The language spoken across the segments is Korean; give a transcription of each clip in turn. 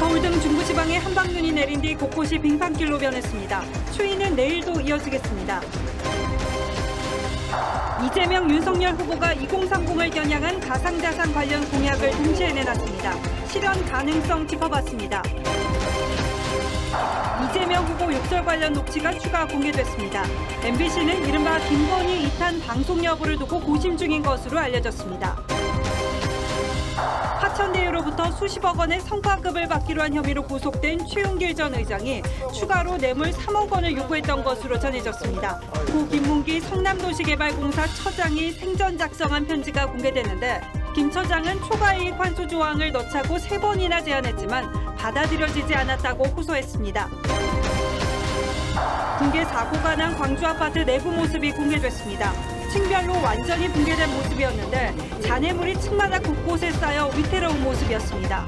서울 등 중부지방에 한방눈이 내린 뒤 곳곳이 빙판길로 변했습니다. 추위는 내일도 이어지겠습니다. 이재명, 윤석열 후보가 2030을 겨냥한 가상자산 관련 공약을 동시에 내놨습니다. 실현 가능성 짚어봤습니다. 이재명 후보 욕설 관련 녹취가 추가 공개됐습니다. MBC는 이른바 김건희 2탄 방송 여부를 두고 고심 중인 것으로 알려졌습니다. 화천대유로부터 수십억 원의 성과급을 받기로 한 혐의로 구속된 최용길 전 의장이 추가로 뇌물 3억 원을 요구했던 것으로 전해졌습니다. 고 김문기 성남도시개발공사 처장이 생전 작성한 편지가 공개됐는데 김 처장은 초과이익 환수 조항을 넣자고 3번이나 제안했지만 받아들여지지 않았다고 호소했습니다. 붕괴 사고가 난 광주 아파트 내부 모습이 공개됐습니다. 층별로 완전히 붕괴된 모습이었는데 잔해물이 층마다 곳곳에 쌓여 위태로운 모습이었습니다.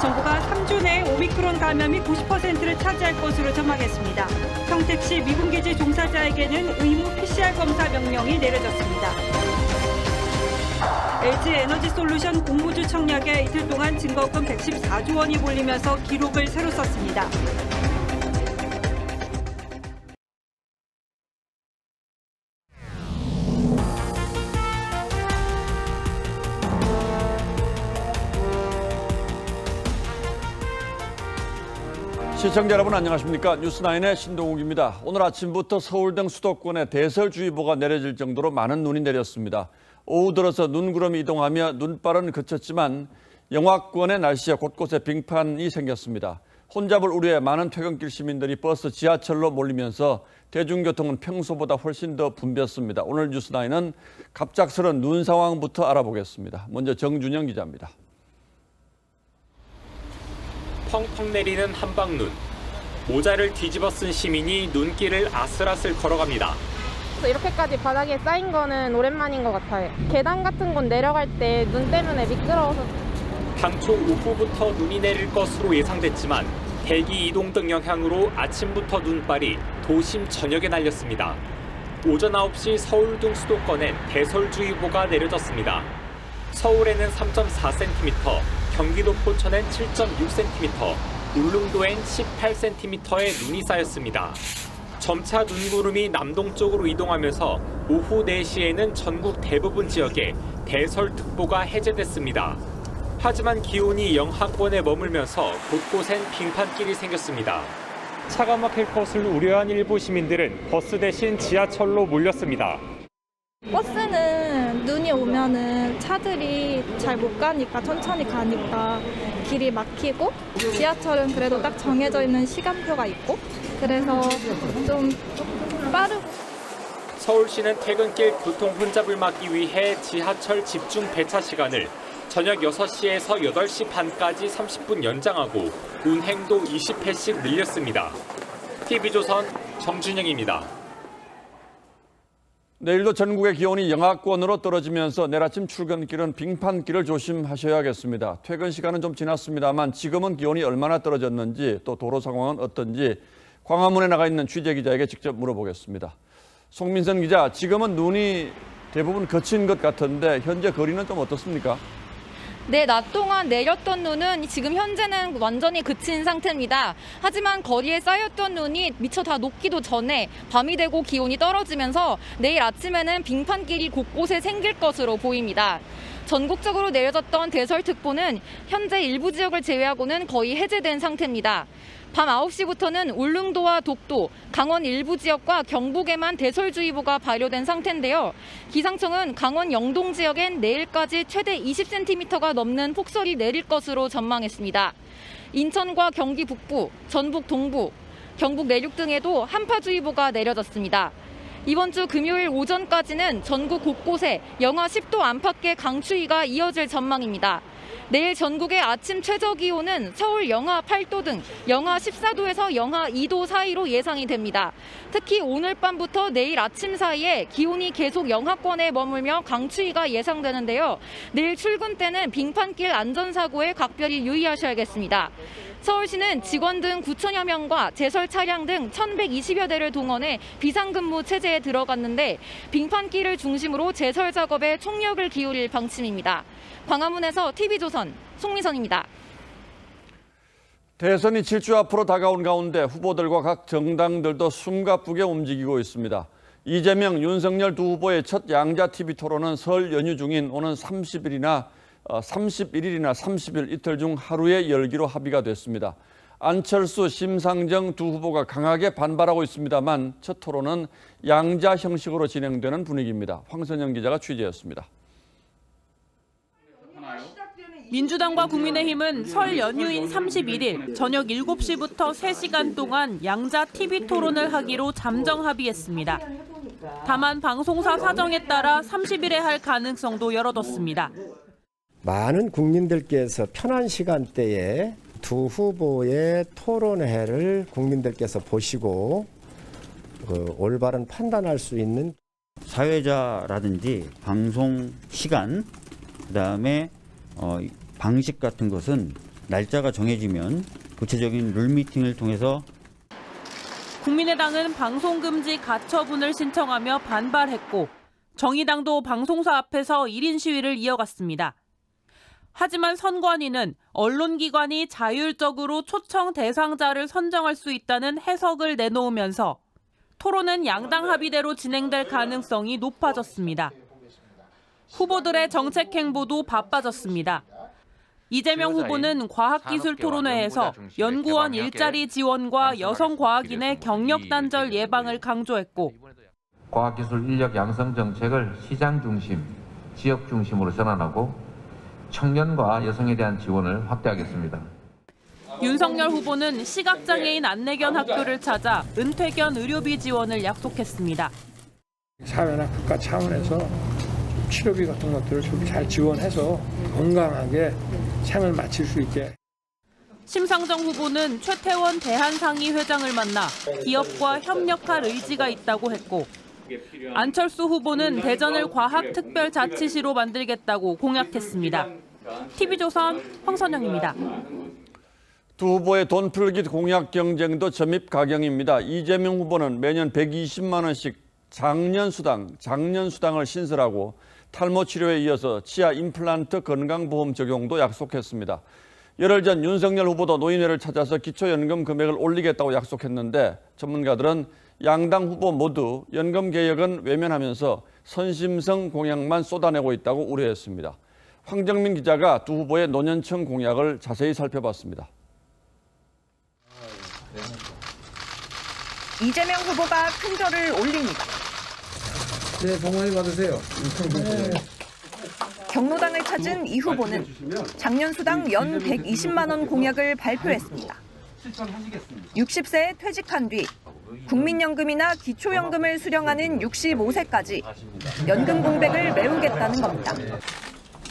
정부가 3주 내에 오미크론 감염이 90%를 차지할 것으로 전망했습니다. 평택시 미군기지 종사자에게는 의무 PCR 검사 명령이 내려졌습니다. LG에너지솔루션 공모주 청약에 이틀 동안 증거금 114조 원이 몰리면서 기록을 새로 썼습니다. 시청자 여러분 안녕하십니까? 뉴스9의 신동욱입니다. 오늘 아침부터 서울 등 수도권에 대설주의보가 내려질 정도로 많은 눈이 내렸습니다. 오후 들어서 눈구름이 이동하며 눈발은 그쳤지만 영하권의 날씨에 곳곳에 빙판이 생겼습니다. 혼잡을 우려해 많은 퇴근길 시민들이 버스, 지하철로 몰리면서 대중교통은 평소보다 훨씬 더 붐볐습니다. 오늘 뉴스9는 갑작스런 눈 상황부터 알아보겠습니다. 먼저 정준영 기자입니다. 펑펑 내리는 한방눈. 모자를 뒤집어 쓴 시민이 눈길을 아슬아슬 걸어갑니다. 이렇게까지 바닥에 쌓인 거는 오랜만인 것 같아요. 계단 같은 곳 내려갈 때 눈 때문에 미끄러워서. 당초 오후부터 눈이 내릴 것으로 예상됐지만 대기 이동 등 영향으로 아침부터 눈발이 도심 전역에 날렸습니다. 오전 9시 서울 등 수도권엔 대설주의보가 내려졌습니다. 서울에는 3.4cm, 경기도 포천엔 7.6cm, 울릉도엔 18cm의 눈이 쌓였습니다. 점차 눈구름이 남동쪽으로 이동하면서 오후 4시에는 전국 대부분 지역에 대설특보가 해제됐습니다. 하지만 기온이 영하권에 머물면서 곳곳엔 빙판길이 생겼습니다. 차가 막힐 것을 우려한 일부 시민들은 버스 대신 지하철로 몰렸습니다. 버스는 눈이 오면은 차들이 잘 못 가니까 천천히 가니까 길이 막히고, 지하철은 그래도 딱 정해져 있는 시간표가 있고 그래서 좀 빠르고. 서울시는 퇴근길 교통 혼잡을 막기 위해 지하철 집중 배차 시간을 저녁 6시에서 8시 반까지 30분 연장하고 운행도 20회씩 늘렸습니다. TV조선 정준영입니다. 내일도 전국의 기온이 영하권으로 떨어지면서 내일 아침 출근길은 빙판길을 조심하셔야겠습니다. 퇴근 시간은 좀 지났습니다만 지금은 기온이 얼마나 떨어졌는지 또 도로 상황은 어떤지 광화문에 나가 있는 취재기자에게 직접 물어보겠습니다. 송민선 기자, 지금은 눈이 대부분 그친 것 같은데 현재 거리는 좀 어떻습니까? 네, 낮 동안 내렸던 눈은 지금 현재는 완전히 그친 상태입니다. 하지만 거리에 쌓였던 눈이 미처 다 녹기도 전에 밤이 되고 기온이 떨어지면서 내일 아침에는 빙판길이 곳곳에 생길 것으로 보입니다. 전국적으로 내려졌던 대설특보는 현재 일부 지역을 제외하고는 거의 해제된 상태입니다. 밤 9시부터는 울릉도와 독도, 강원 일부 지역과 경북에만 대설주의보가 발효된 상태인데요. 기상청은 강원 영동 지역엔 내일까지 최대 20cm가 넘는 폭설이 내릴 것으로 전망했습니다. 인천과 경기 북부, 전북 동부, 경북 내륙 등에도 한파주의보가 내려졌습니다. 이번 주 금요일 오전까지는 전국 곳곳에 영하 10도 안팎의 강추위가 이어질 전망입니다. 내일 전국의 아침 최저기온은 서울 영하 8도 등 영하 14도에서 영하 2도 사이로 예상이 됩니다. 특히 오늘 밤부터 내일 아침 사이에 기온이 계속 영하권에 머물며 강추위가 예상되는데요. 내일 출근 때는 빙판길 안전사고에 각별히 유의하셔야겠습니다. 서울시는 직원 등 9천여 명과 제설 차량 등 1,120여 대를 동원해 비상근무 체제에 들어갔는데 빙판길을 중심으로 제설 작업에 총력을 기울일 방침입니다. 광화문에서 TV조선 송미선입니다. 대선이 7주 앞으로 다가온 가운데 후보들과 각 정당들도 숨가쁘게 움직이고 있습니다. 이재명, 윤석열 두 후보의 첫 양자 TV 토론은 설 연휴 중인 오는 31일이나 30일 이틀 중 하루에 열기로 합의가 됐습니다. 안철수, 심상정 두 후보가 강하게 반발하고 있습니다만 첫 토론은 양자 형식으로 진행되는 분위기입니다. 황선영 기자가 취재했습니다. 민주당과 국민의힘은 설 연휴인 31일 저녁 7시부터 3시간 동안 양자 TV 토론을 하기로 잠정 합의했습니다. 다만 방송사 사정에 따라 30일에 할 가능성도 열어뒀습니다. 많은 국민들께서 편한 시간대에 두 후보의 토론회를 국민들께서 보시고 올바른 판단할 수 있는 사회자라든지 방송 시간, 그다음에 방식 같은 것은 날짜가 정해지면 구체적인 룰 미팅을 통해서 국민의당은 방송금지 가처분을 신청하며 반발했고 정의당도 방송사 앞에서 1인 시위를 이어갔습니다. 하지만 선관위는 언론기관이 자율적으로 초청 대상자를 선정할 수 있다는 해석을 내놓으면서 토론은 양당 합의대로 진행될 가능성이 높아졌습니다. 후보들의 정책 행보도 바빠졌습니다. 이재명 후보는 과학기술 토론회에서 연구원 일자리 지원과 여성과학인의 경력 단절 예방을 강조했고 과학기술 인력 양성 정책을 시장 중심, 지역 중심으로 전환하고 청년과 여성에 대한 지원을 확대하겠습니다. 윤석열 후보는 시각장애인 안내견 학교를 찾아 은퇴견 의료비 지원을 약속했습니다. 사회나 국가 차원에서 치료비 같은 것들을 좀 잘 지원해서 건강하게 생을 마칠 수 있게. 심상정 후보는 최태원 대한상의 회장을 만나 기업과 협력할 의지가 있다고 했고 안철수 후보는 대전을 과학특별자치시로 만들겠다고 공약했습니다. TV조선 황선영입니다. 두 후보의 돈 풀기 공약 경쟁도 점입 가경입니다. 이재명 후보는 매년 120만 원씩 장년수당을 신설하고 탈모 치료에 이어서 치아 임플란트 건강보험 적용도 약속했습니다. 열흘 전 윤석열 후보도 노인회를 찾아서 기초연금 금액을 올리겠다고 약속했는데 전문가들은 양당 후보 모두 연금 개혁은 외면하면서 선심성 공약만 쏟아내고 있다고 우려했습니다. 황정민 기자가 두 후보의 노년층 공약을 자세히 살펴봤습니다. 이재명 후보가 큰 절을 올립니다. 네, 복 많이 받으세요. 경로당을 찾은 이 후보는 장년수당 연 120만 원 공약을 발표했습니다. 60세에 퇴직한 뒤 국민연금이나 기초연금을 수령하는 65세까지 연금 공백을 메우겠다는 겁니다.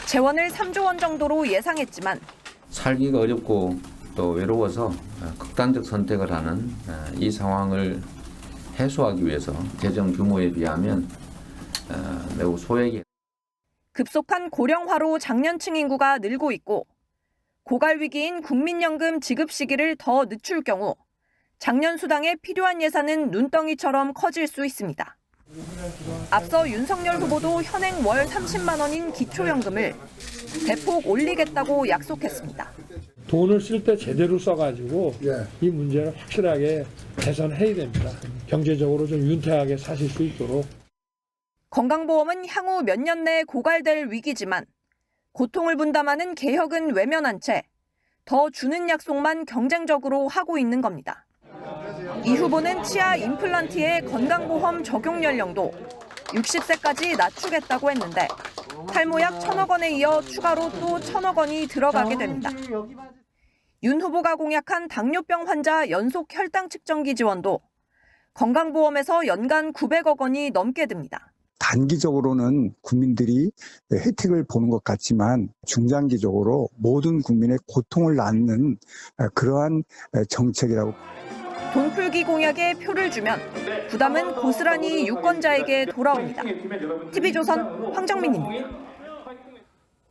재원을 3조 원 정도로 예상했지만 살기가 어렵고 또 외로워서 극단적 선택을 하는 이 상황을 해소하기 위해서 재정 규모에 비하면 매우 소액이. 급속한 고령화로 장년층 인구가 늘고 있고 고갈 위기인 국민연금 지급 시기를 더 늦출 경우 장년수당에 필요한 예산은 눈덩이처럼 커질 수 있습니다. 앞서 윤석열 후보도 현행 월 30만 원인 기초연금을 대폭 올리겠다고 약속했습니다. 돈을 쓸 때 제대로 써가지고 이 문제를 확실하게 개선해야 됩니다. 경제적으로 좀 윤택하게 사실 수 있도록. 건강보험은 향후 몇 년 내에 고갈될 위기지만 고통을 분담하는 개혁은 외면한 채 더 주는 약속만 경쟁적으로 하고 있는 겁니다. 이 후보는 치아 임플란트의 건강보험 적용 연령도 60세까지 낮추겠다고 했는데 탈모약 1,000억 원에 이어 추가로 또 1,000억 원이 들어가게 됩니다. 윤 후보가 공약한 당뇨병 환자 연속 혈당 측정기 지원도 건강보험에서 연간 900억 원이 넘게 듭니다. 단기적으로는 국민들이 혜택을 보는 것 같지만 중장기적으로 모든 국민의 고통을 낳는 그러한 정책이라고. 돈풀기 공약에 표를 주면 부담은 고스란히 유권자에게 돌아옵니다. TV조선 황정민입니다.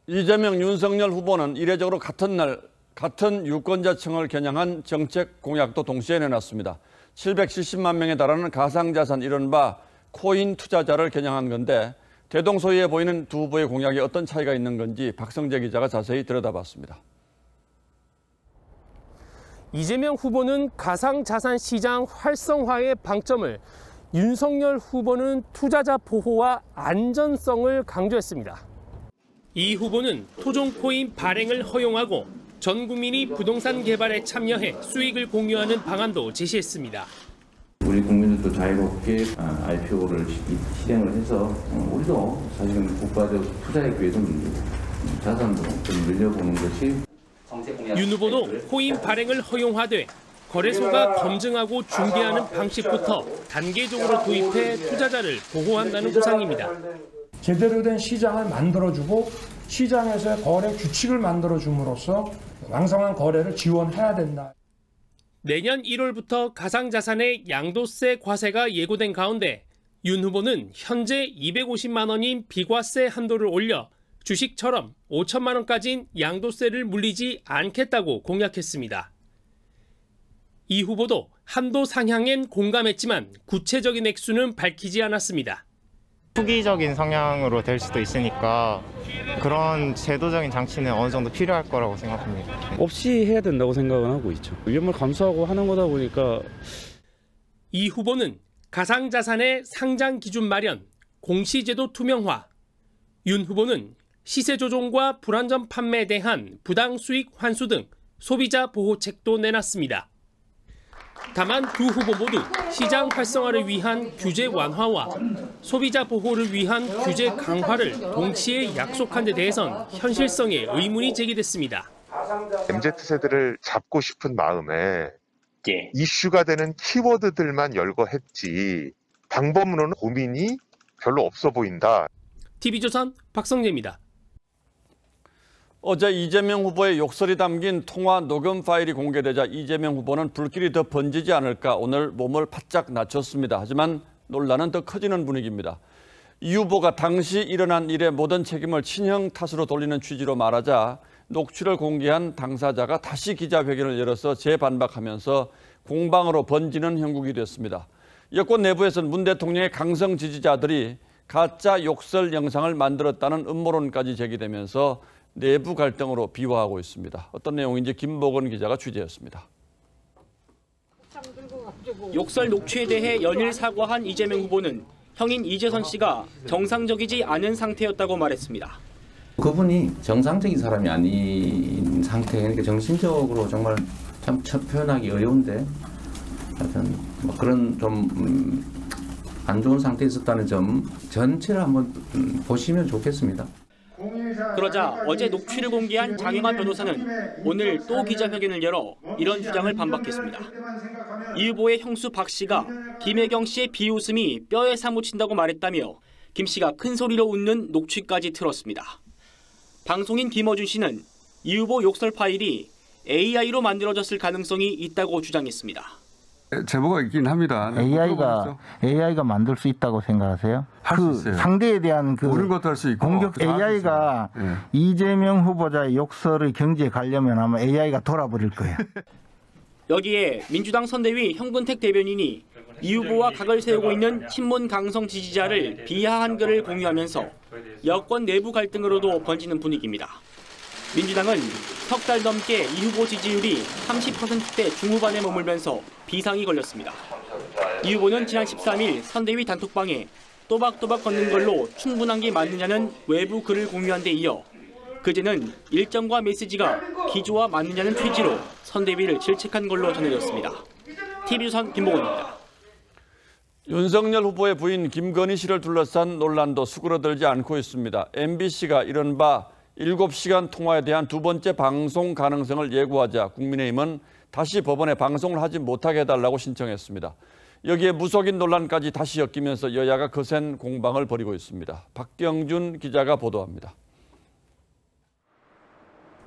이재명, 윤석열 후보는 이례적으로 같은 유권자층을 겨냥한 정책 공약도 동시에 내놨습니다. 770만 명에 달하는 가상자산 이른바 코인 투자자를 겨냥한 건데 대동소이해 보이는 두 후보의 공약에 어떤 차이가 있는 건지 박성재 기자가 자세히 들여다봤습니다. 이재명 후보는 가상자산 시장 활성화의 방점을, 윤석열 후보는 투자자 보호와 안전성을 강조했습니다. 이 후보는 토종코인 발행을 허용하고 전 국민이 부동산 개발에 참여해 수익을 공유하는 방안도 제시했습니다. 우리 국민들도 자유롭게 IPO를 실행을 해서 우리도 사실은 국가적 투자에 비해서 자산도 좀 늘려보는 것이. 윤 후보도 코인 발행을 허용하되 거래소가 검증하고 중개하는 방식부터 단계적으로 도입해 투자자를 보호한다는 구상입니다. 제대로 된 시장을 만들어주고 시장에서의 거래 규칙을 만들어줌으로써 왕성한 거래를 지원해야 된다. 내년 1월부터 가상자산의 양도세 과세가 예고된 가운데 윤 후보는 현재 250만 원인 비과세 한도를 올려 주식처럼 5천만 원까지인 양도세를 물리지 않겠다고 공약했습니다. 이 후보도 한도 상향엔 공감했지만 구체적인 액수는 밝히지 않았습니다. 투기적인 성향으로 될 수도 있으니까 그런 제도적인 장치는 어느 정도 필요할 거라고 생각합니다. 없이 해야 된다고 생각은 하고 있죠. 위험을 감수하고 하는 거다 보니까. 이 후보는 가상자산의 상장 기준 마련, 공시제도 투명화, 윤 후보는 시세 조종과 불안전 판매에 대한 부당 수익 환수 등 소비자 보호책도 내놨습니다. 다만 두 후보 모두 시장 활성화를 위한 규제 완화와 소비자 보호를 위한 규제 강화를 동시에 약속한 데 대해선 현실성에 의문이 제기됐습니다. MZ세대를 잡고 싶은 마음에 이슈가 되는 키워드들만 열거했지 방법론은 고민이 별로 없어 보인다. TV조선 박성재입니다. 어제 이재명 후보의 욕설이 담긴 통화 녹음 파일이 공개되자 이재명 후보는 불길이 더 번지지 않을까 오늘 몸을 바짝 낮췄습니다. 하지만 논란은 더 커지는 분위기입니다. 이 후보가 당시 일어난 일의 모든 책임을 친형 탓으로 돌리는 취지로 말하자 녹취를 공개한 당사자가 다시 기자회견을 열어서 재반박하면서 공방으로 번지는 형국이 됐습니다. 여권 내부에서는 문 대통령의 강성 지지자들이 가짜 욕설 영상을 만들었다는 음모론까지 제기되면서 내부 갈등으로 비화하고 있습니다. 어떤 내용인지 김복원 기자가 취재했습니다. 욕설 녹취에 대해 연일 사과한 이재명 후보는 형인 이재선 씨가 정상적이지 않은 상태였다고 말했습니다. 그분이 정상적인 사람이 아닌 상태, 그러니까 정신적으로 정말 참 표현하기 어려운데 하여튼 뭐 그런 좀 안 좋은 상태에 있었다는 점 전체를 한번 보시면 좋겠습니다. 그러자 어제 녹취를 공개한 장영환 변호사는 오늘 또 기자회견을 열어 이런 주장을 반박했습니다. 이 후보의 형수 박 씨가 김혜경 씨의 비웃음이 뼈에 사무친다고 말했다며 김 씨가 큰 소리로 웃는 녹취까지 틀었습니다. 방송인 김어준 씨는 이 후보 욕설 파일이 AI로 만들어졌을 가능성이 있다고 주장했습니다. 제보가 있긴 합니다. AI가 만들 수 있다고 생각하세요? 그 상대에 대한 그 모르는 것도 할 수 있고 공격 AI가 이재명 후보자의 욕설의 경지에 가려면 아마 AI가 돌아버릴 거예요. 여기에 민주당 선대위 현근택 대변인이 이 후보와 각을 세우고 있는 친문 강성 지지자를 비하한 글을 공유하면서 여권 내부 갈등으로도 번지는 분위기입니다. 민주당은 석 달 넘게 이 후보 지지율이 30%대 중후반에 머물면서 비상이 걸렸습니다. 이 후보는 지난 13일 선대위 단톡방에 또박또박 걷는 걸로 충분한 게 맞느냐는 외부 글을 공유한 데 이어 그제는 일정과 메시지가 기조와 맞느냐는 취지로 선대위를 질책한 걸로 전해졌습니다. TV조선 김복원입니다. 윤석열 후보의 부인 김건희 씨를 둘러싼 논란도 수그러들지 않고 있습니다. MBC가 이른바 7시간 통화에 대한 두 번째 방송 가능성을 예고하자 국민의힘은 다시 법원에 방송을 하지 못하게 해달라고 신청했습니다. 여기에 무속인 논란까지 다시 엮이면서 여야가 거센 공방을 벌이고 있습니다. 박경준 기자가 보도합니다.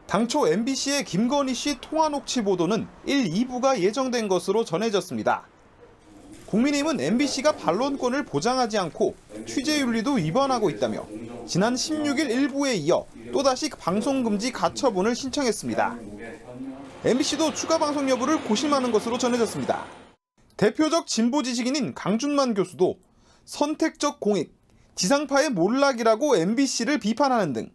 당초 MBC의 김건희 씨 통화 녹취 보도는 1, 2부가 예정된 것으로 전해졌습니다. 국민의힘은 MBC가 반론권을 보장하지 않고 취재윤리도 위반하고 있다며 지난 16일 1부에 이어 또다시 방송금지 가처분을 신청했습니다. MBC도 추가 방송 여부를 고심하는 것으로 전해졌습니다. 대표적 진보 지식인인 강준만 교수도 선택적 공익, 지상파의 몰락이라고 MBC를 비판하는 등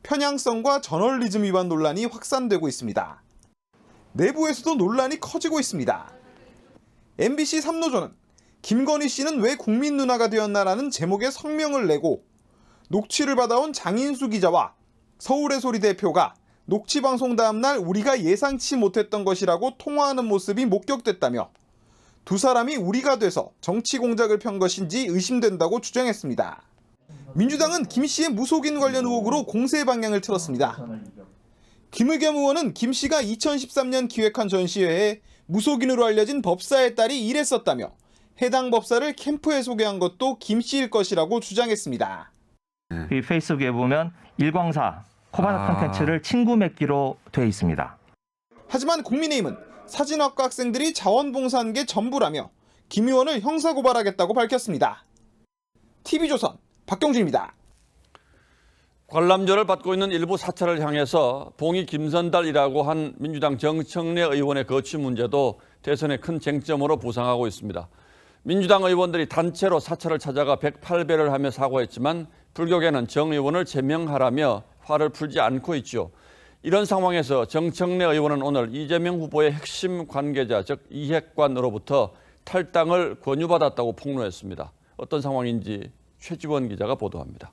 편향성과 저널리즘 위반 논란이 확산되고 있습니다. 내부에서도 논란이 커지고 있습니다. MBC 3노조는 김건희 씨는 왜 국민 누나가 되었나라는 제목의 성명을 내고 녹취를 받아온 장인수 기자와 서울의 소리 대표가 녹취 방송 다음 날 우리가 예상치 못했던 것이라고 통화하는 모습이 목격됐다며 두 사람이 우리가 돼서 정치 공작을 편 것인지 의심된다고 주장했습니다. 민주당은 김 씨의 무속인 관련 의혹으로 공세 방향을 틀었습니다. 김의겸 의원은 김 씨가 2013년 기획한 전시회에 무속인으로 알려진 법사의 딸이 일했었다며 해당 법사를 캠프에 소개한 것도 김 씨일 것이라고 주장했습니다. 이 페이스북에 보면 일광사 코바나 콘텐츠를 친구 맺기로 돼 있습니다. 하지만 국민의힘은 사진학과 학생들이 자원봉사한 게 전부라며 김 의원을 형사고발하겠다고 밝혔습니다. TV조선 박경준입니다. 관람료를 받고 있는 일부 사찰을 향해서 봉이 김선달이라고 한 민주당 정청래 의원의 거취 문제도 대선의 큰 쟁점으로 부상하고 있습니다. 민주당 의원들이 단체로 사찰을 찾아가 108배를 하며 사과했지만 불교계는 정 의원을 제명하라며 화를 풀지 않고 있죠. 이런 상황에서 정청래 의원은 오늘 이재명 후보의 핵심 관계자, 즉 이핵관으로부터 탈당을 권유받았다고 폭로했습니다. 어떤 상황인지 최지원 기자가 보도합니다.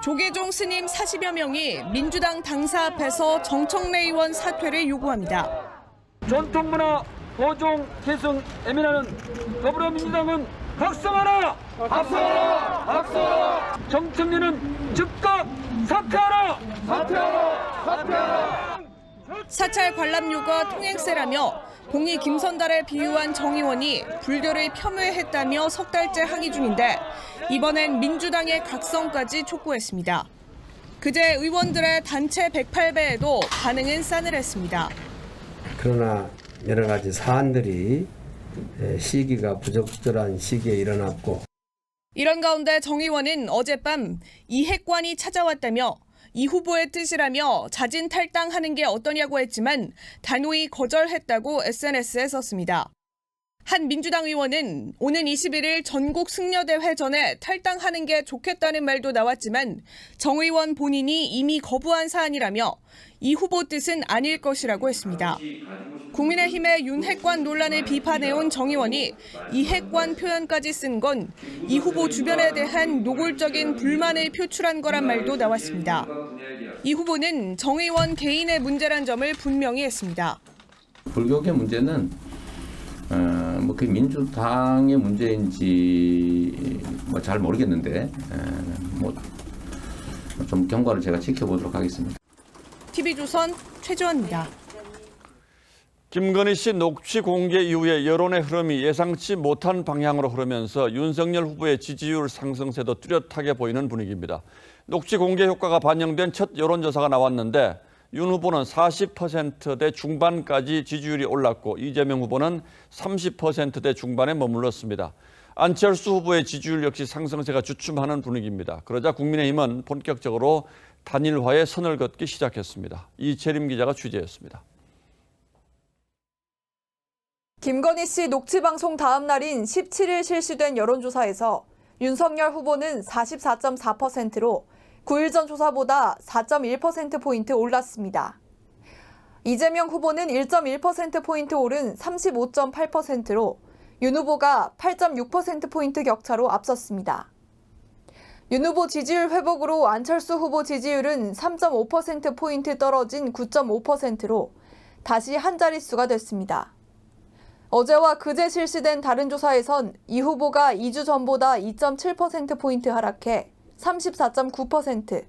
조계종 스님 40여 명이 민주당 당사 앞에서 정청래 의원 사퇴를 요구합니다. 전통문화 보존 계승 애민하는 더불어민주당은 각성하라! 각성하라! 각성하라! 정청래는 즉각 사퇴하라! 사퇴하라! 사퇴하라! 사찰 관람료가 통행세라며 봉이 김선달에 비유한 정 의원이 불교를 폄훼했다며 석 달째 항의 중인데 이번엔 민주당의 각성까지 촉구했습니다. 그제 의원들의 단체 108배에도 반응은 싸늘했습니다. 그러나 여러 가지 사안들이 시기가 부적절한 시기에 일어났고 이런 가운데 정 의원은 어젯밤 이핵관이 찾아왔다며 이 후보의 뜻이라며 자진 탈당하는 게 어떠냐고 했지만 단호히 거절했다고 SNS에 썼습니다. 한 민주당 의원은 오는 21일 전국 승려대회 전에 탈당하는 게 좋겠다는 말도 나왔지만 정 의원 본인이 이미 거부한 사안이라며 이 후보 뜻은 아닐 것이라고 했습니다. 국민의힘의 윤핵관 논란을 비판해온 정 의원이 이핵관 표현까지 쓴 건 이 후보 주변에 대한 노골적인 불만을 표출한 거란 말도 나왔습니다. 이 후보는 정 의원 개인의 문제란 점을 분명히 했습니다. 불교계 문제는 그 민주당의 문제인지 잘 모르겠는데 좀 경과를 제가 지켜보도록 하겠습니다. TV조선 최지원입니다. 김건희 씨 녹취 공개 이후에 여론의 흐름이 예상치 못한 방향으로 흐르면서 윤석열 후보의 지지율 상승세도 뚜렷하게 보이는 분위기입니다. 녹취 공개 효과가 반영된 첫 여론조사가 나왔는데 윤 후보는 40%대 중반까지 지지율이 올랐고 이재명 후보는 30%대 중반에 머물렀습니다. 안철수 후보의 지지율 역시 상승세가 주춤하는 분위기입니다. 그러자 국민의힘은 본격적으로 단일화에 선을 긋기 시작했습니다. 이채림 기자가 취재했습니다. 김건희 씨 녹취 방송 다음 날인 17일 실시된 여론조사에서 윤석열 후보는 44.4%로 9일 전 조사보다 4.1%포인트 올랐습니다. 이재명 후보는 1.1%포인트 오른 35.8%로 윤 후보가 8.6%포인트 격차로 앞섰습니다. 윤 후보 지지율 회복으로 안철수 후보 지지율은 3.5%포인트 떨어진 9.5%로 다시 한 자릿수가 됐습니다. 어제와 그제 실시된 다른 조사에선 이 후보가 2주 전보다 2.7%포인트 하락해 34.9%,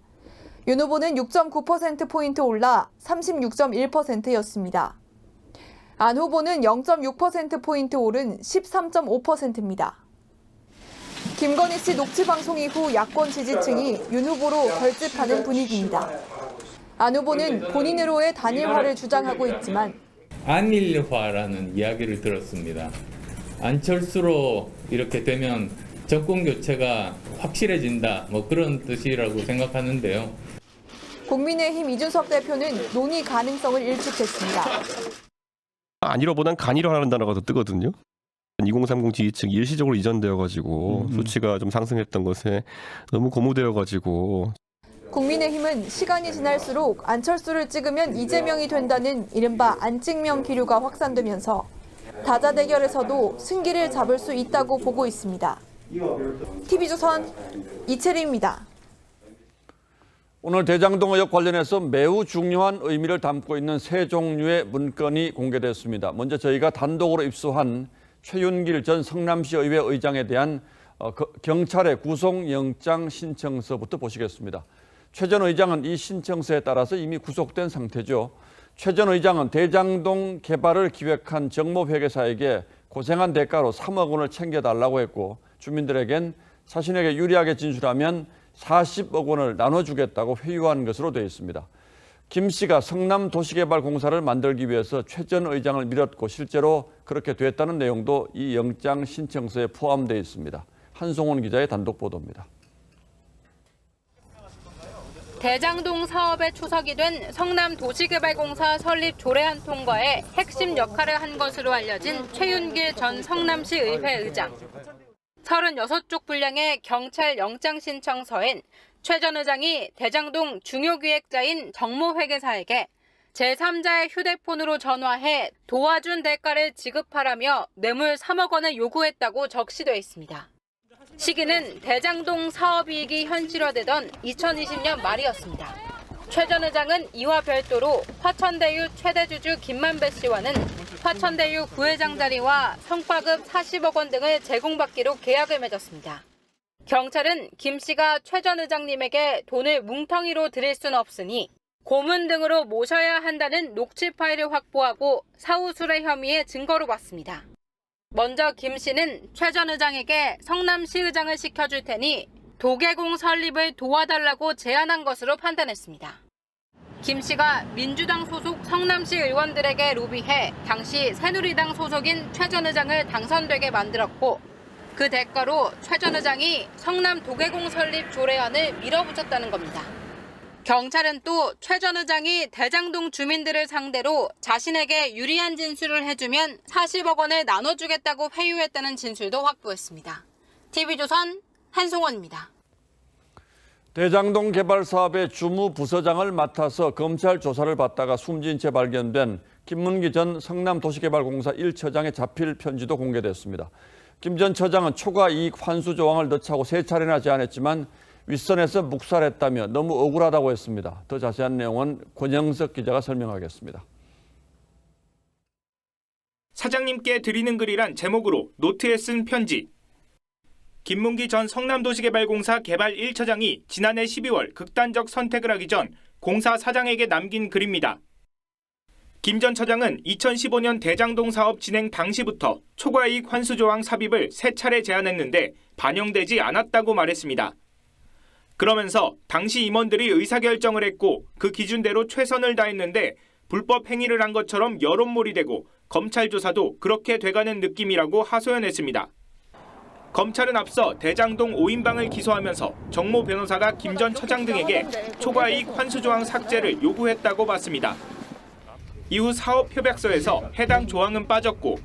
윤 후보는 6.9%포인트 올라 36.1%였습니다. 안 후보는 0.6%포인트 오른 13.5%입니다. 김건희 씨 녹취 방송 이후 야권 지지층이 윤 후보로 결집하는 분위기입니다. 안 후보는 본인으로의 단일화를 주장하고 있지만 안일화라는 이야기를 들었습니다. 안철수로 이렇게 되면 정권 교체가 확실해진다, 그런 뜻이라고 생각하는데요. 국민의힘 이준석 대표는 논의 가능성을 일축했습니다. 안일화보단 간일화라는 단어가 더 뜨거든요. 2030 지지층이 일시적으로 이전되어가지고 수치가 좀 상승했던 것에 너무 고무되어가지고. 국민의힘은 시간이 지날수록 안철수를 찍으면 이재명이 된다는 이른바 안찍명 기류가 확산되면서 다자대결에서도 승기를 잡을 수 있다고 보고 있습니다. TV조선 이채리입니다. 오늘 대장동 의혹 관련해서 매우 중요한 의미를 담고 있는 세 종류의 문건이 공개됐습니다. 먼저 저희가 단독으로 입수한 최윤길 전 성남시 의회 의장에 대한 경찰의 구속영장 신청서부터 보시겠습니다. 최 전 의장은 이 신청서에 따라서 이미 구속된 상태죠. 최 전 의장은 대장동 개발을 기획한 정모회계사에게 고생한 대가로 3억 원을 챙겨달라고 했고 주민들에겐 자신에게 유리하게 진술하면 40억 원을 나눠주겠다고 회유한 것으로 되어 있습니다. 김 씨가 성남도시개발공사를 만들기 위해서 최 전 의장을 밀었고 실제로 그렇게 됐다는 내용도 이 영장 신청서에 포함되어 있습니다. 한송원 기자의 단독 보도입니다. 대장동 사업의 초석이 된 성남도시개발공사 설립 조례 한 통과에 핵심 역할을 한 것으로 알려진 최윤길 전 성남시 의회 의장. 36쪽 분량의 경찰 영장 신청서엔 최 전 의장이 대장동 중요 기획자인 정모회계사에게 제3자의 휴대폰으로 전화해 도와준 대가를 지급하라며 뇌물 3억 원을 요구했다고 적시돼 있습니다. 시기는 대장동 사업이익이 현실화되던 2020년 말이었습니다. 최 전 의장은 이와 별도로 화천대유 최대 주주 김만배 씨와는 화천대유 부회장 자리와 성과급 40억 원 등을 제공받기로 계약을 맺었습니다. 경찰은 김 씨가 최 전 의장님에게 돈을 뭉텅이로 드릴 수는 없으니 고문 등으로 모셔야 한다는 녹취 파일을 확보하고 사후수뢰 혐의의 증거로 봤습니다. 먼저 김 씨는 최 전 의장에게 성남시 의장을 시켜줄 테니 도계공 설립을 도와달라고 제안한 것으로 판단했습니다. 김 씨가 민주당 소속 성남시 의원들에게 로비해 당시 새누리당 소속인 최 전 의장을 당선되게 만들었고 그 대가로 최 전 의장이 성남 도계공 설립 조례안을 밀어붙였다는 겁니다. 경찰은 또 최 전 의장이 대장동 주민들을 상대로 자신에게 유리한 진술을 해주면 40억 원을 나눠주겠다고 회유했다는 진술도 확보했습니다. TV조선 한송원입니다. 대장동 개발 사업의 주무 부서장을 맡아서 검찰 조사를 받다가 숨진 채 발견된 김문기 전 성남도시개발공사 1처장의 자필 편지도 공개됐습니다. 김 전 처장은 초과 이익 환수 조항을 넣자고 3차례나 제안했지만 윗선에서 묵살했다며 너무 억울하다고 했습니다. 더 자세한 내용은 권영석 기자가 설명하겠습니다. 사장님께 드리는 글이란 제목으로 노트에 쓴 편지. 김문기 전 성남도시개발공사 개발 1처장이 지난해 12월 극단적 선택을 하기 전 공사 사장에게 남긴 글입니다. 김 전 처장은 2015년 대장동 사업 진행 당시부터 초과이익 환수 조항 삽입을 3차례 제안했는데 반영되지 않았다고 말했습니다. 그러면서 당시 임원들이 의사결정을 했고 그 기준대로 최선을 다했는데 불법 행위를 한 것처럼 여론몰이 되고 검찰 조사도 그렇게 돼가는 느낌이라고 하소연했습니다. 검찰은 앞서 대장동 5인방을 기소하면서 정모 변호사가 김 전 처장 등에게 초과이익 환수 조항 삭제를 요구했다고 봤습니다. 이후 사업 협약서에서 해당 조항은 빠졌고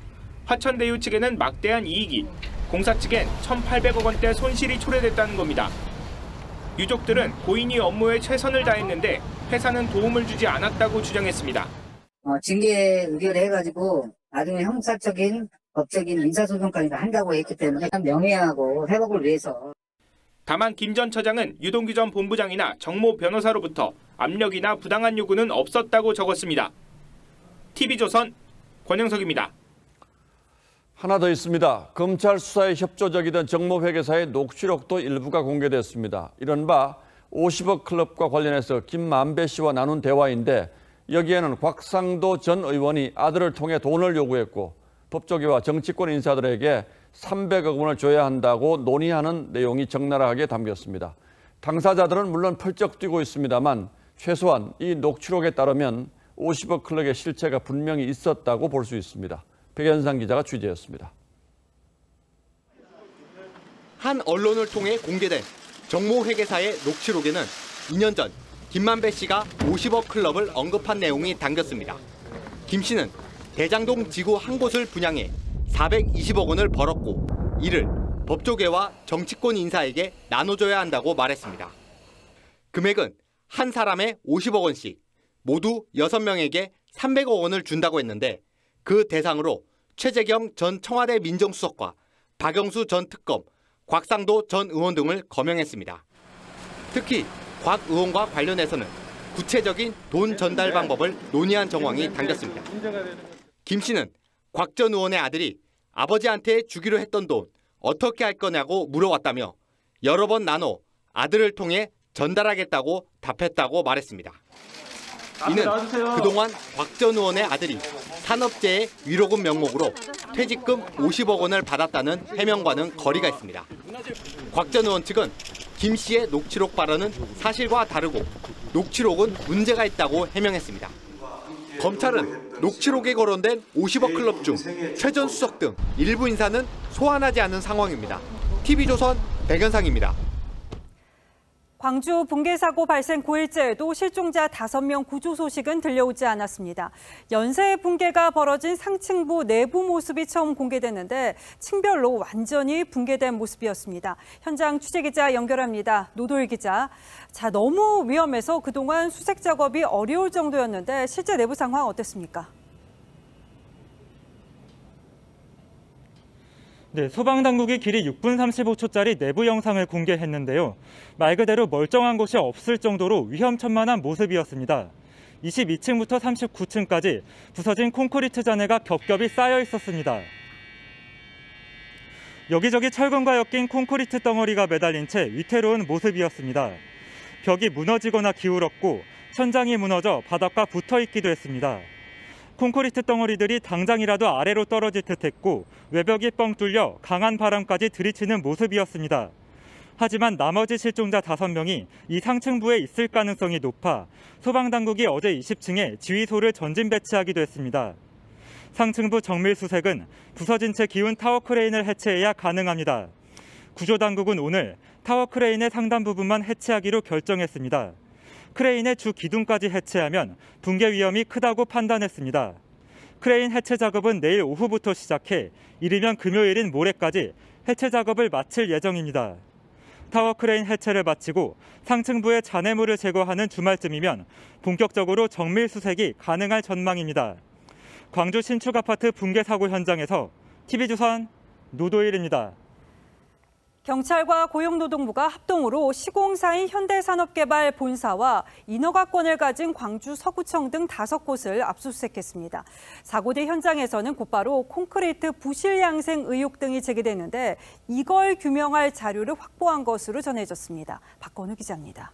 화천대유 측에는 막대한 이익이, 공사 측엔 1,800억 원대 손실이 초래됐다는 겁니다. 유족들은 고인이 업무에 최선을 다했는데 회사는 도움을 주지 않았다고 주장했습니다. 징계 의결을 해가지고 나중에 형사적인 법적인 민사소송까지 한다고 했기 때문에 명예하고 회복을 위해서. 다만 김 전 처장은 유동규 전 본부장이나 정모 변호사로부터 압력이나 부당한 요구는 없었다고 적었습니다. TV조선 권영석입니다. 하나 더 있습니다. 검찰 수사에 협조적이던 정모회계사의 녹취록도 일부가 공개됐습니다. 이른바 50억 클럽과 관련해서 김만배 씨와 나눈 대화인데 여기에는 곽상도 전 의원이 아들을 통해 돈을 요구했고 법조계와 정치권 인사들에게 300억 원을 줘야 한다고 논의하는 내용이 적나라하게 담겼습니다. 당사자들은 물론 펄쩍 뛰고 있습니다만 최소한 이 녹취록에 따르면 50억 클럽의 실체가 분명히 있었다고 볼 수 있습니다. 백연상 기자가 취재했습니다. 한 언론을 통해 공개된 정모회계사의 녹취록에는 2년 전 김만배 씨가 50억 클럽을 언급한 내용이 담겼습니다. 김 씨는 대장동 지구 한 곳을 분양해 420억 원을 벌었고 이를 법조계와 정치권 인사에게 나눠줘야 한다고 말했습니다. 금액은 한 사람에 50억 원씩 모두 6명에게 300억 원을 준다고 했는데 그 대상으로 최재경 전 청와대 민정수석과 박영수 전 특검, 곽상도 전 의원 등을 거명했습니다. 특히 곽 의원과 관련해서는 구체적인 돈 전달 방법을 논의한 정황이 담겼습니다. 김 씨는 곽 전 의원의 아들이 아버지한테 주기로 했던 돈 어떻게 할 거냐고 물어왔다며 여러 번 나눠 아들을 통해 전달하겠다고 답했다고 말했습니다. 이는 그동안 곽 전 의원의 아들이 산업재해 위로금 명목으로 퇴직금 50억 원을 받았다는 해명과는 거리가 있습니다. 곽 전 의원 측은 김 씨의 녹취록 발언은 사실과 다르고 녹취록은 문제가 있다고 해명했습니다. 검찰은 녹취록에 거론된 50억 클럽 중 최 전 수석 등 일부 인사는 소환하지 않은 상황입니다. TV조선 백연상입니다. 광주 붕괴 사고 발생 9일째에도 실종자 5명 구조 소식은 들려오지 않았습니다. 연쇄 붕괴가 벌어진 상층부 내부 모습이 처음 공개됐는데 층별로 완전히 붕괴된 모습이었습니다. 현장 취재기자 연결합니다. 노도일 기자. 자, 너무 위험해서 그동안 수색 작업이 어려울 정도였는데 실제 내부 상황 어땠습니까? 네, 소방당국이 길이 6분 35초짜리 내부 영상을 공개했는데요. 말 그대로 멀쩡한 곳이 없을 정도로 위험천만한 모습이었습니다. 22층부터 39층까지 부서진 콘크리트 잔해가 겹겹이 쌓여 있었습니다. 여기저기 철근과 엮인 콘크리트 덩어리가 매달린 채 위태로운 모습이었습니다. 벽이 무너지거나 기울었고 천장이 무너져 바닥과 붙어 있기도 했습니다. 콘크리트 덩어리들이 당장이라도 아래로 떨어질 듯했고 외벽이 뻥 뚫려 강한 바람까지 들이치는 모습이었습니다. 하지만 나머지 실종자 5명이 이 상층부에 있을 가능성이 높아 소방당국이 어제 20층에 지휘소를 전진 배치하기도 했습니다. 상층부 정밀 수색은 부서진 채 기운 타워 크레인을 해체해야 가능합니다. 구조당국은 오늘 타워 크레인의 상단 부분만 해체하기로 결정했습니다. 크레인의 주 기둥까지 해체하면 붕괴 위험이 크다고 판단했습니다. 크레인 해체 작업은 내일 오후부터 시작해 이르면 금요일인 모레까지 해체 작업을 마칠 예정입니다. 타워 크레인 해체를 마치고 상층부의 잔해물을 제거하는 주말쯤이면 본격적으로 정밀 수색이 가능할 전망입니다. 광주 신축 아파트 붕괴 사고 현장에서 TV조선 노도일입니다. 경찰과 고용노동부가 합동으로 시공사인 현대산업개발 본사와 인허가권을 가진 광주 서구청 등 5곳을 압수수색했습니다. 사고대 현장에서는 곧바로 콘크리트 부실 양생 의혹 등이 제기됐는데 이걸 규명할 자료를 확보한 것으로 전해졌습니다. 박건우 기자입니다.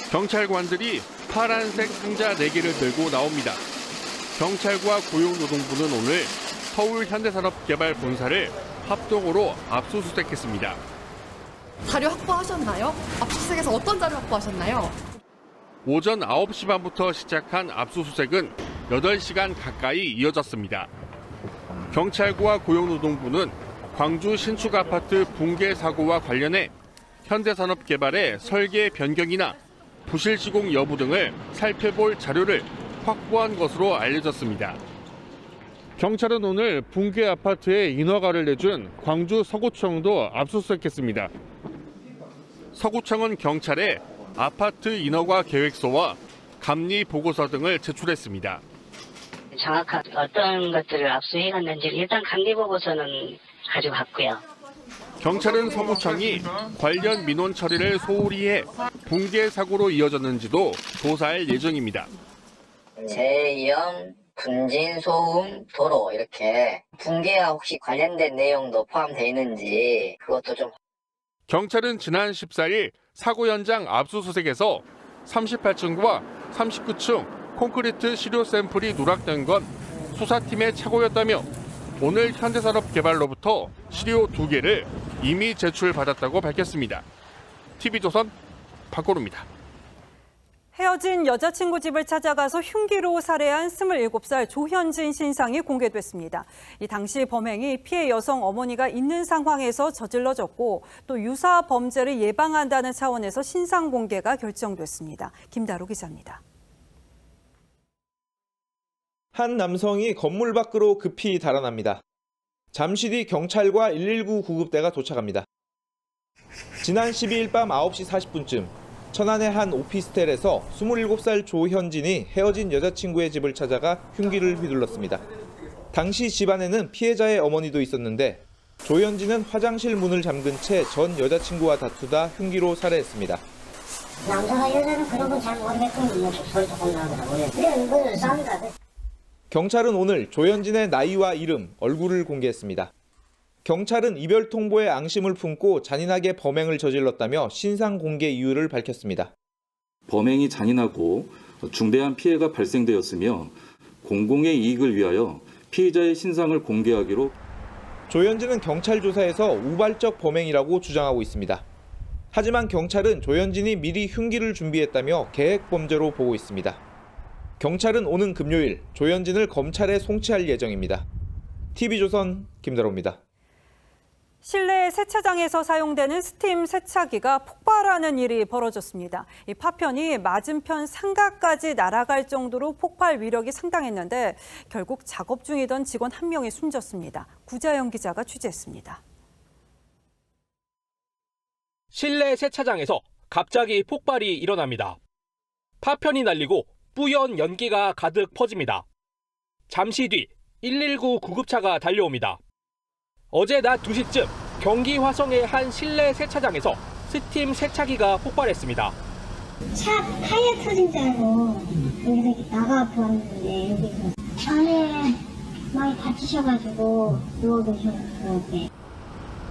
경찰관들이 파란색 상자 4개를 들고 나옵니다. 경찰과 고용노동부는 오늘 서울 현대산업개발 본사를 합동으로 압수수색했습니다. 자료 확보하셨나요? 압수수색에서 어떤 자료 확보하셨나요? 오전 9시 반부터 시작한 압수수색은 8시간 가까이 이어졌습니다. 경찰과 고용노동부는 광주 신축 아파트 붕괴 사고와 관련해 현대산업개발의 설계 변경이나 부실 시공 여부 등을 살펴볼 자료를 확보한 것으로 알려졌습니다. 경찰은 오늘 붕괴 아파트에 인허가를 내준 광주 서구청도 압수수색했습니다. 서구청은 경찰에 아파트 인허가 계획서와 감리 보고서 등을 제출했습니다. 정확한 어떤 것들을 압수해갔는지 일단 감리 보고서는 가져갔고요. 경찰은 서구청이 관련 민원 처리를 소홀히 해 붕괴 사고로 이어졌는지도 조사할 예정입니다. 제2형 분진, 소음, 도로 이렇게 붕괴와 혹시 관련된 내용도 포함되어 있는지 그것도 좀. 경찰은 지난 14일 사고 현장 압수수색에서 38층과 39층 콘크리트 시료 샘플이 누락된 건 수사팀의 착오였다며 오늘 현대산업개발로부터 시료 2개를 이미 제출받았다고 밝혔습니다. TV조선 박고루입니다. 헤어진 여자친구 집을 찾아가서 흉기로 살해한 27살 조현진 신상이 공개됐습니다. 이 당시 범행이 피해 여성 어머니가 있는 상황에서 저질러졌고 또 유사 범죄를 예방한다는 차원에서 신상 공개가 결정됐습니다. 김다루 기자입니다. 한 남성이 건물 밖으로 급히 달아납니다. 잠시 뒤 경찰과 119 구급대가 도착합니다. 지난 12일 밤 9시 40분쯤 천안의 한 오피스텔에서 27살 조현진이 헤어진 여자친구의 집을 찾아가 흉기를 휘둘렀습니다. 당시 집안에는 피해자의 어머니도 있었는데 조현진은 화장실 문을 잠근 채 전 여자친구와 다투다 흉기로 살해했습니다. 남자가 여자는 그런 건 잘 모르겠고 뭐 소리 조금 나더라고요. 근데 이거는 싸움이다. 경찰은 오늘 조현진의 나이와 이름, 얼굴을 공개했습니다. 경찰은 이별 통보에 앙심을 품고 잔인하게 범행을 저질렀다며 신상 공개 이유를 밝혔습니다. 범행이 잔인하고 중대한 피해가 발생되었으며 공공의 이익을 위하여 피해자의 신상을 공개하기로. 조현진은 경찰 조사에서 우발적 범행이라고 주장하고 있습니다. 하지만 경찰은 조현진이 미리 흉기를 준비했다며 계획 범죄로 보고 있습니다. 경찰은 오는 금요일 조현진을 검찰에 송치할 예정입니다. TV조선 김다로입니다. 실내 세차장에서 사용되는 스팀 세차기가 폭발하는 일이 벌어졌습니다. 이 파편이 맞은편 상가까지 날아갈 정도로 폭발 위력이 상당했는데 결국 작업 중이던 직원 한 명이 숨졌습니다. 구자영 기자가 취재했습니다. 실내 세차장에서 갑자기 폭발이 일어납니다. 파편이 날리고 뿌연 연기가 가득 퍼집니다. 잠시 뒤 119 구급차가 달려옵니다. 어제 낮 2시쯤 경기 화성의 한 실내 세차장에서 스팀 세차기가 폭발했습니다. 차 타이어 터진 줄 알고 여기서 나가 보았는데 여기서 안에 많이 다치셔가지고 누워 계셨는데.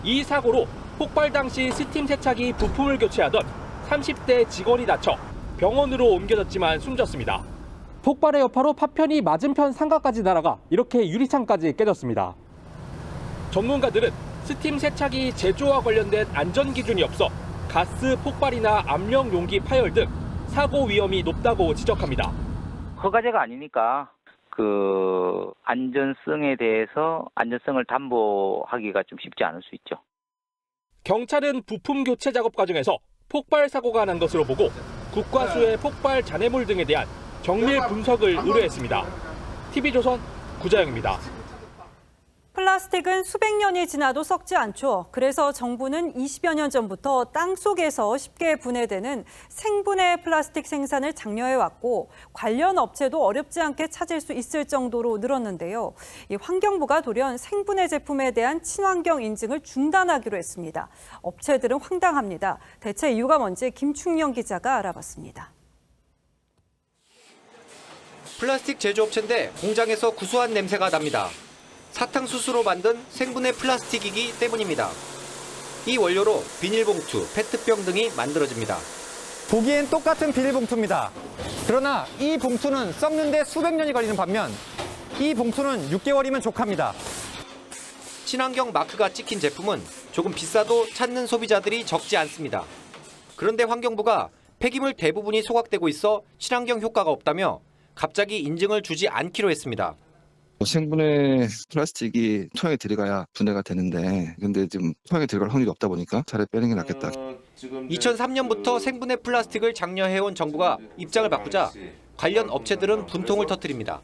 이 사고로 폭발 당시 스팀 세차기 부품을 교체하던 30대 직원이 다쳐 병원으로 옮겨졌지만 숨졌습니다. 폭발의 여파로 파편이 맞은편 상가까지 날아가 이렇게 유리창까지 깨졌습니다. 전문가들은 스팀 세차기 제조와 관련된 안전 기준이 없어 가스 폭발이나 압력 용기 파열 등 사고 위험이 높다고 지적합니다. 허가제가 아니니까 그 안전성에 대해서 안전성을 담보하기가 좀 쉽지 않을 수 있죠. 경찰은 부품 교체 작업 과정에서 폭발 사고가 난 것으로 보고 국과수의 폭발 잔해물 등에 대한 정밀 분석을 의뢰했습니다. TV조선 구자영입니다. 플라스틱은 수백 년이 지나도 썩지 않죠. 그래서 정부는 20여 년 전부터 땅속에서 쉽게 분해되는 생분해 플라스틱 생산을 장려해왔고 관련 업체도 어렵지 않게 찾을 수 있을 정도로 늘었는데요. 환경부가 돌연 생분해 제품에 대한 친환경 인증을 중단하기로 했습니다. 업체들은 황당합니다. 대체 이유가 뭔지 김충영 기자가 알아봤습니다. 플라스틱 제조업체인데 공장에서 구수한 냄새가 납니다. 사탕수수로 만든 생분해 플라스틱이기 때문입니다. 이 원료로 비닐봉투, 페트병 등이 만들어집니다. 보기엔 똑같은 비닐봉투입니다. 그러나 이 봉투는 썩는 데 수백 년이 걸리는 반면 이 봉투는 6개월이면 족합니다. 친환경 마크가 찍힌 제품은 조금 비싸도 찾는 소비자들이 적지 않습니다. 그런데 환경부가 폐기물 대부분이 소각되고 있어 친환경 효과가 없다며 갑자기 인증을 주지 않기로 했습니다. 생분해 플라스틱이 토양에 들어가야 분해가 되는데 근데 지금 토양에 들어갈 확률이 없다 보니까 차라리 빼는 게 낫겠다. 2003년부터 생분해 플라스틱을 장려해온 정부가 입장을 바꾸자 관련 업체들은 분통을 터뜨립니다.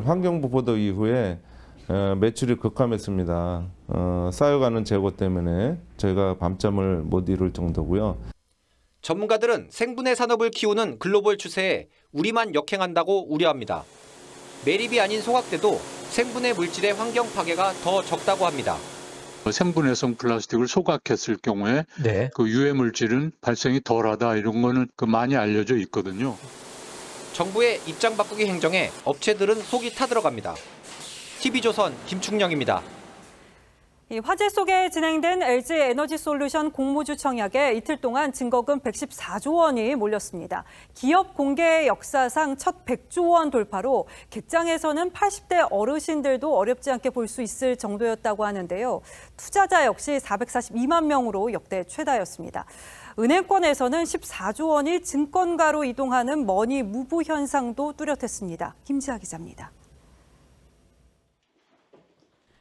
환경부 보도 이후에 매출이 급감했습니다. 쌓여가는 재고 때문에 저희가 밤잠을 못 이룰 정도고요. 전문가들은 생분해 산업을 키우는 글로벌 추세에 우리만 역행한다고 우려합니다. 매립이 아닌 소각돼도 생분해 물질의 환경 파괴가 더 적다고 합니다. 생분해성 플라스틱을 소각했을 경우에 그 유해 물질은 발생이 덜하다 이런 거는 많이 알려져 있거든요. 정부의 입장 바꾸기 행정에 업체들은 속이 타들어갑니다. TV조선 김충영입니다. 화재 속에 진행된 LG 에너지솔루션 공모주 청약에 이틀 동안 증거금 114조 원이 몰렸습니다. 기업 공개 역사상 첫 100조 원 돌파로 객장에서는 80대 어르신들도 어렵지 않게 볼 수 있을 정도였다고 하는데요. 투자자 역시 442만 명으로 역대 최다였습니다. 은행권에서는 14조 원이 증권가로 이동하는 머니 무브 현상도 뚜렷했습니다. 김지아 기자입니다.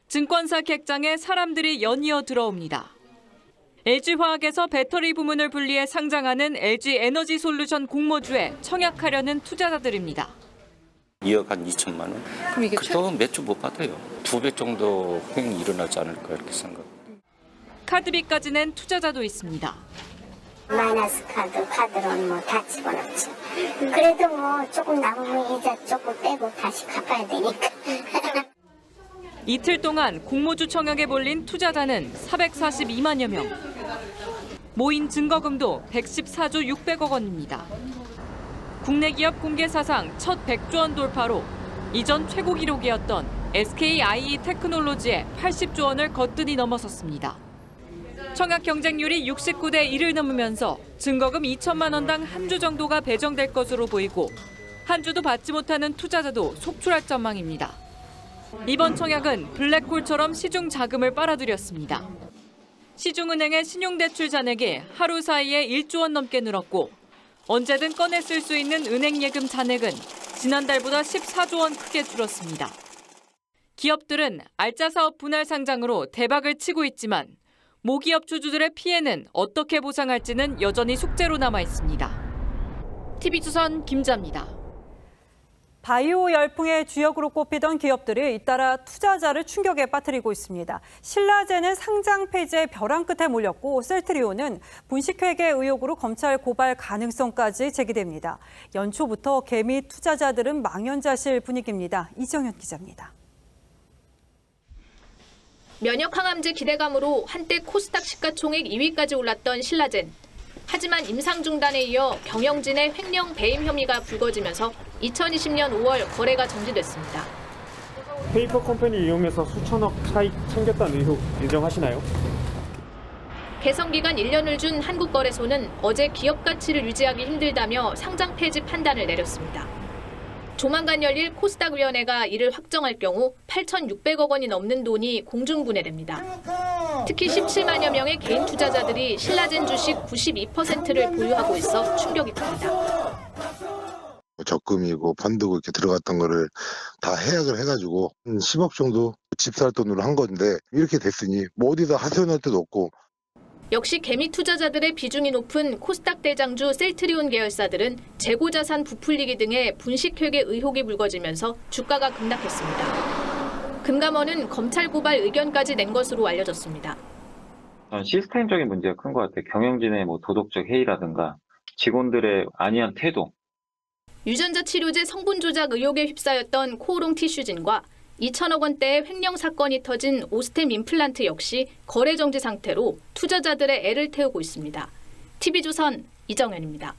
증권사 객장에 사람들이 연이어 들어옵니다. LG화학에서 배터리 부문을 분리해 상장하는 LG 에너지솔루션 공모주에 청약하려는 투자자들입니다. 2억 한 2천만 원. 그럼 이게 그래도 매출 못 받아요. 2배 정도 횡 일어나지 않을까 이렇게 생각. 카드비까지 낸 투자자도 있습니다. 마이너스 카드론 뭐 다 집어넣죠. 그래도 뭐 조금 남으면 이자 조금 빼고 다시 갚아야 되니까. 이틀 동안 공모주 청약에 몰린 투자자는 442만여 명. 모인 증거금도 114조 600억 원입니다. 국내 기업 공개 사상 첫 100조 원 돌파로 이전 최고 기록이었던 SKIE 테크놀로지의 80조 원을 거뜬히 넘어섰습니다. 청약 경쟁률이 69대 1을 넘으면서 증거금 2천만 원당 한 주 정도가 배정될 것으로 보이고 한 주도 받지 못하는 투자자도 속출할 전망입니다. 이번 청약은 블랙홀처럼 시중 자금을 빨아들였습니다. 시중은행의 신용대출 잔액이 하루 사이에 1조 원 넘게 늘었고 언제든 꺼내 쓸 수 있는 은행 예금 잔액은 지난달보다 14조 원 크게 줄었습니다. 기업들은 알짜 사업 분할 상장으로 대박을 치고 있지만 모기업 주주들의 피해는 어떻게 보상할지는 여전히 숙제로 남아 있습니다. TV조선 김자입니다. 바이오 열풍의 주역으로 꼽히던 기업들이 잇따라 투자자를 충격에 빠뜨리고 있습니다. 신라젠은 상장 폐지의 벼랑 끝에 몰렸고 셀트리온은 분식회계 의혹으로 검찰 고발 가능성까지 제기됩니다. 연초부터 개미 투자자들은 망연자실 분위기입니다. 이정현 기자입니다. 면역항암제 기대감으로 한때 코스닥 시가총액 2위까지 올랐던 신라젠. 하지만 임상 중단에 이어 경영진의 횡령 배임 혐의가 불거지면서 2020년 5월 거래가 정지됐습니다. 페이퍼 컴퍼니 이용해서 수천억 차익 챙겼다는 의혹 인정하시나요? 개선 기간 1년을 준 한국거래소는 어제 기업 가치를 유지하기 힘들다며 상장 폐지 판단을 내렸습니다. 조만간 열릴 코스닥위원회가 이를 확정할 경우 8,600억 원이 넘는 돈이 공중분해됩니다. 특히 17만여 명의 개인 투자자들이 신라젠 주식 92%를 보유하고 있어 충격이 큽니다. 적금이고 펀드고 이렇게 들어갔던 거를 다 해약을 해가지고 한 10억 정도 집 살 돈으로 한 건데 이렇게 됐으니 뭐 어디다 하소연할 데도 없고. 역시 개미 투자자들의 비중이 높은 코스닥 대장주 셀트리온 계열사들은 재고자산 부풀리기 등의 분식회계 의혹이 불거지면서 주가가 급락했습니다. 금감원은 검찰 고발 의견까지 낸 것으로 알려졌습니다. 시스템적인 문제가 큰 것 같아요. 경영진의 도덕적 해이라든가 직원들의 안이한 태도. 유전자 치료제 성분 조작 의혹에 휩싸였던 코오롱 티슈진과 2천억 원대의 횡령 사건이 터진 오스템 임플란트 역시 거래 정지 상태로 투자자들의 애를 태우고 있습니다. TV조선 이정현입니다.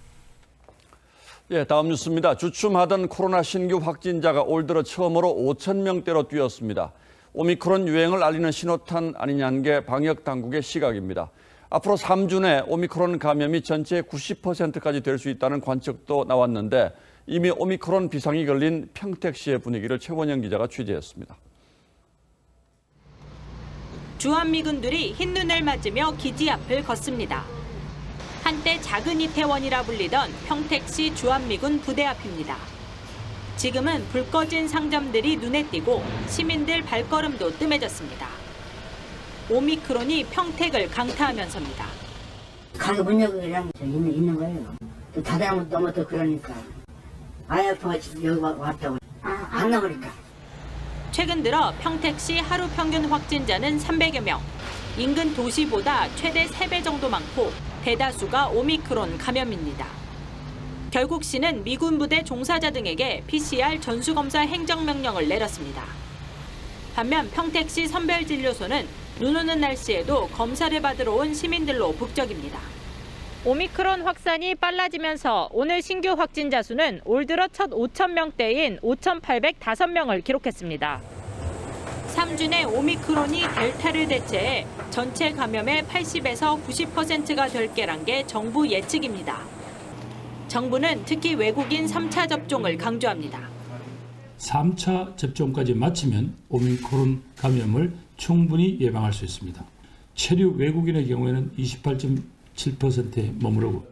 예, 다음 뉴스입니다. 주춤하던 코로나 신규 확진자가 올 들어 처음으로 5천 명대로 뛰었습니다. 오미크론 유행을 알리는 신호탄 아니냐는 게 방역 당국의 시각입니다. 앞으로 3주 내 오미크론 감염이 전체의 90%까지 될 수 있다는 관측도 나왔는데 이미 오미크론 비상이 걸린 평택시의 분위기를 최원영 기자가 취재했습니다. 주한미군들이 흰눈을 맞으며 기지 앞을 걷습니다. 한때 작은 이태원이라 불리던 평택시 주한미군 부대 앞입니다. 지금은 불 꺼진 상점들이 눈에 띄고 시민들 발걸음도 뜸해졌습니다. 오미크론이 평택을 강타하면서입니다. 가게 문 열고 그냥 있는 거예요. 또 닫아놓으면 너무 또 그러니까. 아야프가 여기 왔다고 안 나오니까. 최근 들어 평택시 하루 평균 확진자는 300여 명. 인근 도시보다 최대 3배 정도 많고 대다수가 오미크론 감염입니다. 결국 시는 미군 부대 종사자 등에게 PCR 전수검사 행정명령을 내렸습니다. 반면 평택시 선별진료소는 눈 오는 날씨에도 검사를 받으러 온 시민들로 북적입니다. 오미크론 확산이 빨라지면서 오늘 신규 확진자 수는 올 들어 첫 5천 명대인 5,805명을 기록했습니다. 3주 내 오미크론이 델타를 대체해 전체 감염의 80에서 90%가 될 게란 게 정부 예측입니다. 정부는 특히 외국인 3차 접종을 강조합니다. 3차 접종까지 마치면 오미크론 감염을 충분히 예방할 수 있습니다. 체류 외국인의 경우에는 28.7%에 머무르고.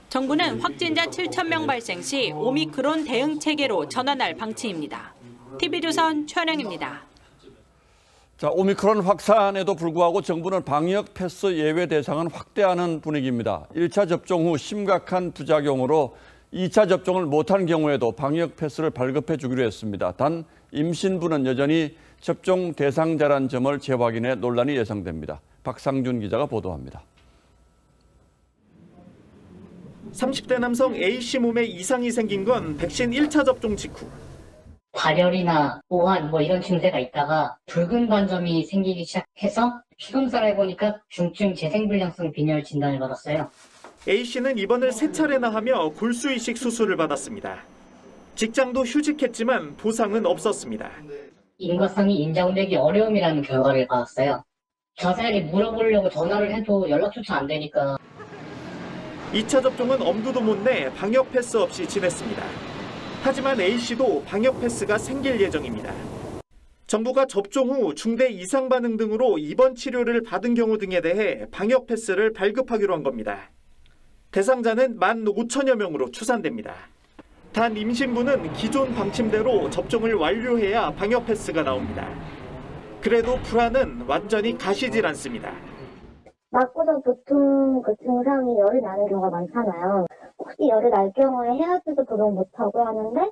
정부는 확진자 7,000명 발생 시 오미크론 대응 체계로 전환할 방침입니다. TV조선 최원영입니다. 자, 오미크론 확산에도 불구하고 정부는 방역 패스 예외 대상은 확대하는 분위기입니다. 1차 접종 후 심각한 부작용으로 2차 접종을 못한 경우에도 방역 패스를 발급해 주기로 했습니다. 단 임신부는 여전히 접종 대상자란 점을 재확인해 논란이 예상됩니다. 박상준 기자가 보도합니다. 30대 남성 A씨 몸에 이상이 생긴 건 백신 1차 접종 직후. 발열이나 오한 이런 증세가 있다가 붉은 반점이 생기기 시작해서 피검사를 해보니까 중증 재생불량성 빈혈 진단을 받았어요. A씨는 입원을 3차례나 하며 골수 이식 수술을 받았습니다. 직장도 휴직했지만 보상은 없었습니다. 인과상이 인정되기 어려움이라는 결과를 받았어요. 자세하게 물어보려고 전화를 해도 연락조차 안 되니까. 2차 접종은 엄두도 못 내 방역 패스 없이 지냈습니다. 하지만 A씨도 방역 패스가 생길 예정입니다. 정부가 접종 후 중대 이상 반응 등으로 입원 치료를 받은 경우 등에 대해 방역 패스를 발급하기로 한 겁니다. 대상자는 15,000여 명으로 추산됩니다. 단 임신부는 기존 방침대로 접종을 완료해야 방역 패스가 나옵니다. 그래도 불안은 완전히 가시질 않습니다. 맞고도 보통 그 증상이 열이 나는 경우가 많잖아요. 혹시 열이 날 경우에 해야지도 그건 못하고 하는데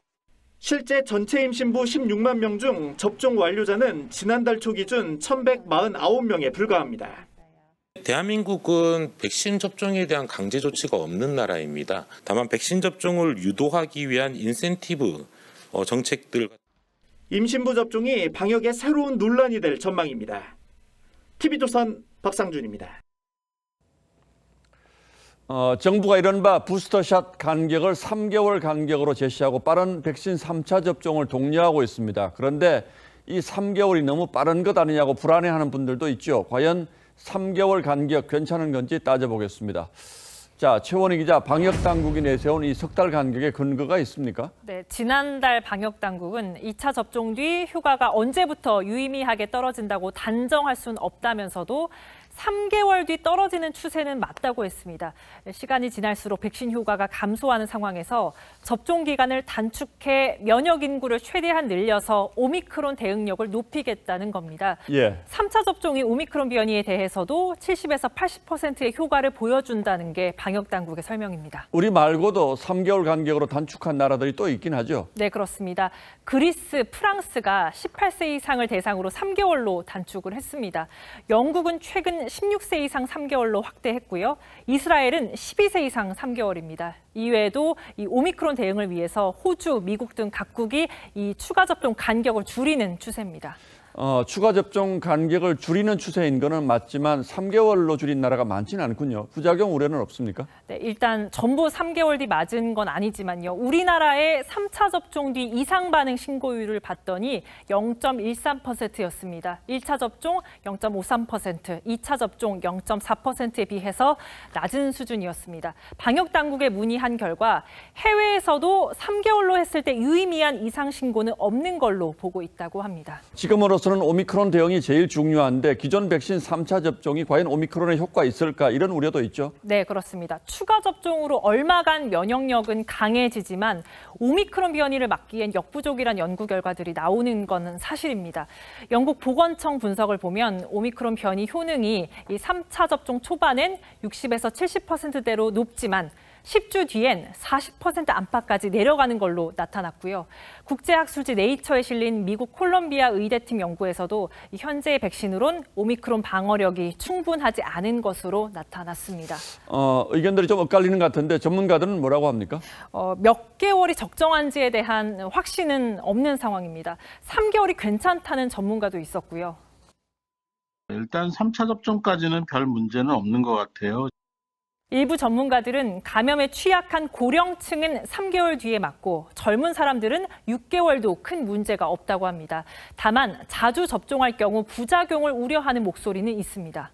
실제 전체 임신부 16만 명 중 접종 완료자는 지난달 초 기준 1,149명에 불과합니다. 대한민국은 백신 접종에 대한 강제 조치가 없는 나라입니다. 다만 백신 접종을 유도하기 위한 인센티브 정책들. 임신부 접종이 방역의 새로운 논란이 될 전망입니다. TV조선 박상준입니다. 정부가 이른바 부스터샷 간격을 3개월 간격으로 제시하고 빠른 백신 3차 접종을 독려하고 있습니다. 그런데 이 3개월이 너무 빠른 것 아니냐고 불안해하는 분들도 있죠. 과연 3개월 간격 괜찮은 건지 따져보겠습니다. 자, 최원희 기자, 방역당국이 내세운 이 석 달 간격에 근거가 있습니까? 네, 지난달 방역당국은 2차 접종 뒤 효과가 언제부터 유의미하게 떨어진다고 단정할 수는 없다면서도 3개월 뒤 떨어지는 추세는 맞다고 했습니다. 시간이 지날수록 백신 효과가 감소하는 상황에서 접종 기간을 단축해 면역 인구를 최대한 늘려서 오미크론 대응력을 높이겠다는 겁니다. 3차 접종이 오미크론 변이에 대해서도 70에서 80%의 효과를 보여준다는 게 방역당국의 설명입니다. 우리 말고도 3개월 간격으로 단축한 나라들이 또 있긴 하죠? 네, 그렇습니다. 그리스, 프랑스가 18세 이상을 대상으로 3개월로 단축을 했습니다. 영국은 최근 16세 이상 3개월로 확대했고요. 이스라엘은 12세 이상 3개월입니다. 이외에도 이 오미크론 대응을 위해서 호주, 미국 등 각국이 이 추가 접종 간격을 줄이는 추세입니다. 추가 접종 간격을 줄이는 추세인 거는 맞지만 3개월로 줄인 나라가 많지는 않군요. 부작용 우려는 없습니까? 네, 일단 전부 3개월 뒤 맞은 건 아니지만요. 우리나라의 3차 접종 뒤 이상 반응 신고율을 봤더니 0.13%였습니다. 1차 접종 0.53%, 2차 접종 0.4%에 비해서 낮은 수준이었습니다. 방역 당국에 문의한 결과 해외에서도 3개월로 했을 때 유의미한 이상 신고는 없는 걸로 보고 있다고 합니다. 지금으로서는 오미크론 대응이 제일 중요한데 기존 백신 3차 접종이 과연 오미크론에 효과 있을까 이런 우려도 있죠? 네, 그렇습니다. 추가 접종으로 얼마간 면역력은 강해지지만 오미크론 변이를 막기엔 역부족이란 연구 결과들이 나오는 건 사실입니다. 영국 보건청 분석을 보면 오미크론 변이 효능이 이 3차 접종 초반엔 60에서 70%대로 높지만 10주 뒤엔 40% 안팎까지 내려가는 걸로 나타났고요. 국제학술지 네이처에 실린 미국 콜롬비아 의대팀 연구에서도 현재의 백신으론 오미크론 방어력이 충분하지 않은 것으로 나타났습니다. 의견들이 좀 엇갈리는 것 같은데 전문가들은 뭐라고 합니까? 몇 개월이 적정한지에 대한 확신은 없는 상황입니다. 3개월이 괜찮다는 전문가도 있었고요. 일단 3차 접종까지는 별 문제는 없는 것 같아요. 일부 전문가들은 감염에 취약한 고령층은 3개월 뒤에 맞고 젊은 사람들은 6개월도 큰 문제가 없다고 합니다. 다만 자주 접종할 경우 부작용을 우려하는 목소리는 있습니다.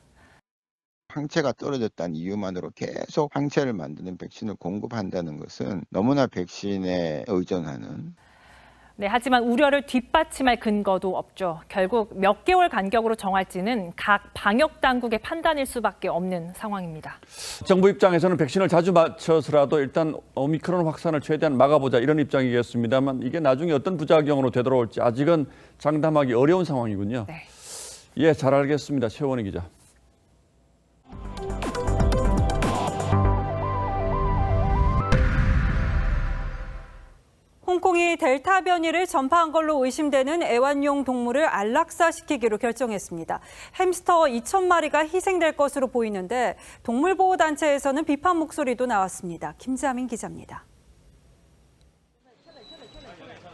항체가 떨어졌다는 이유만으로 계속 항체를 만드는 백신을 공급한다는 것은 너무나 백신에 의존하는. 네, 하지만 우려를 뒷받침할 근거도 없죠. 결국 몇 개월 간격으로 정할지는 각 방역 당국의 판단일 수밖에 없는 상황입니다. 정부 입장에서는 백신을 자주 맞춰서라도 일단 오미크론 확산을 최대한 막아보자 이런 입장이겠습니다만 이게 나중에 어떤 부작용으로 되돌아올지 아직은 장담하기 어려운 상황이군요. 네. 예, 잘 알겠습니다. 최원희 기자. 홍콩이 오미크론이 델타 변이를 전파한 걸로 의심되는 애완용 동물을 안락사시키기로 결정했습니다. 햄스터 2,000마리가 희생될 것으로 보이는데 동물보호단체에서는 비판 목소리도 나왔습니다. 김자민 기자입니다.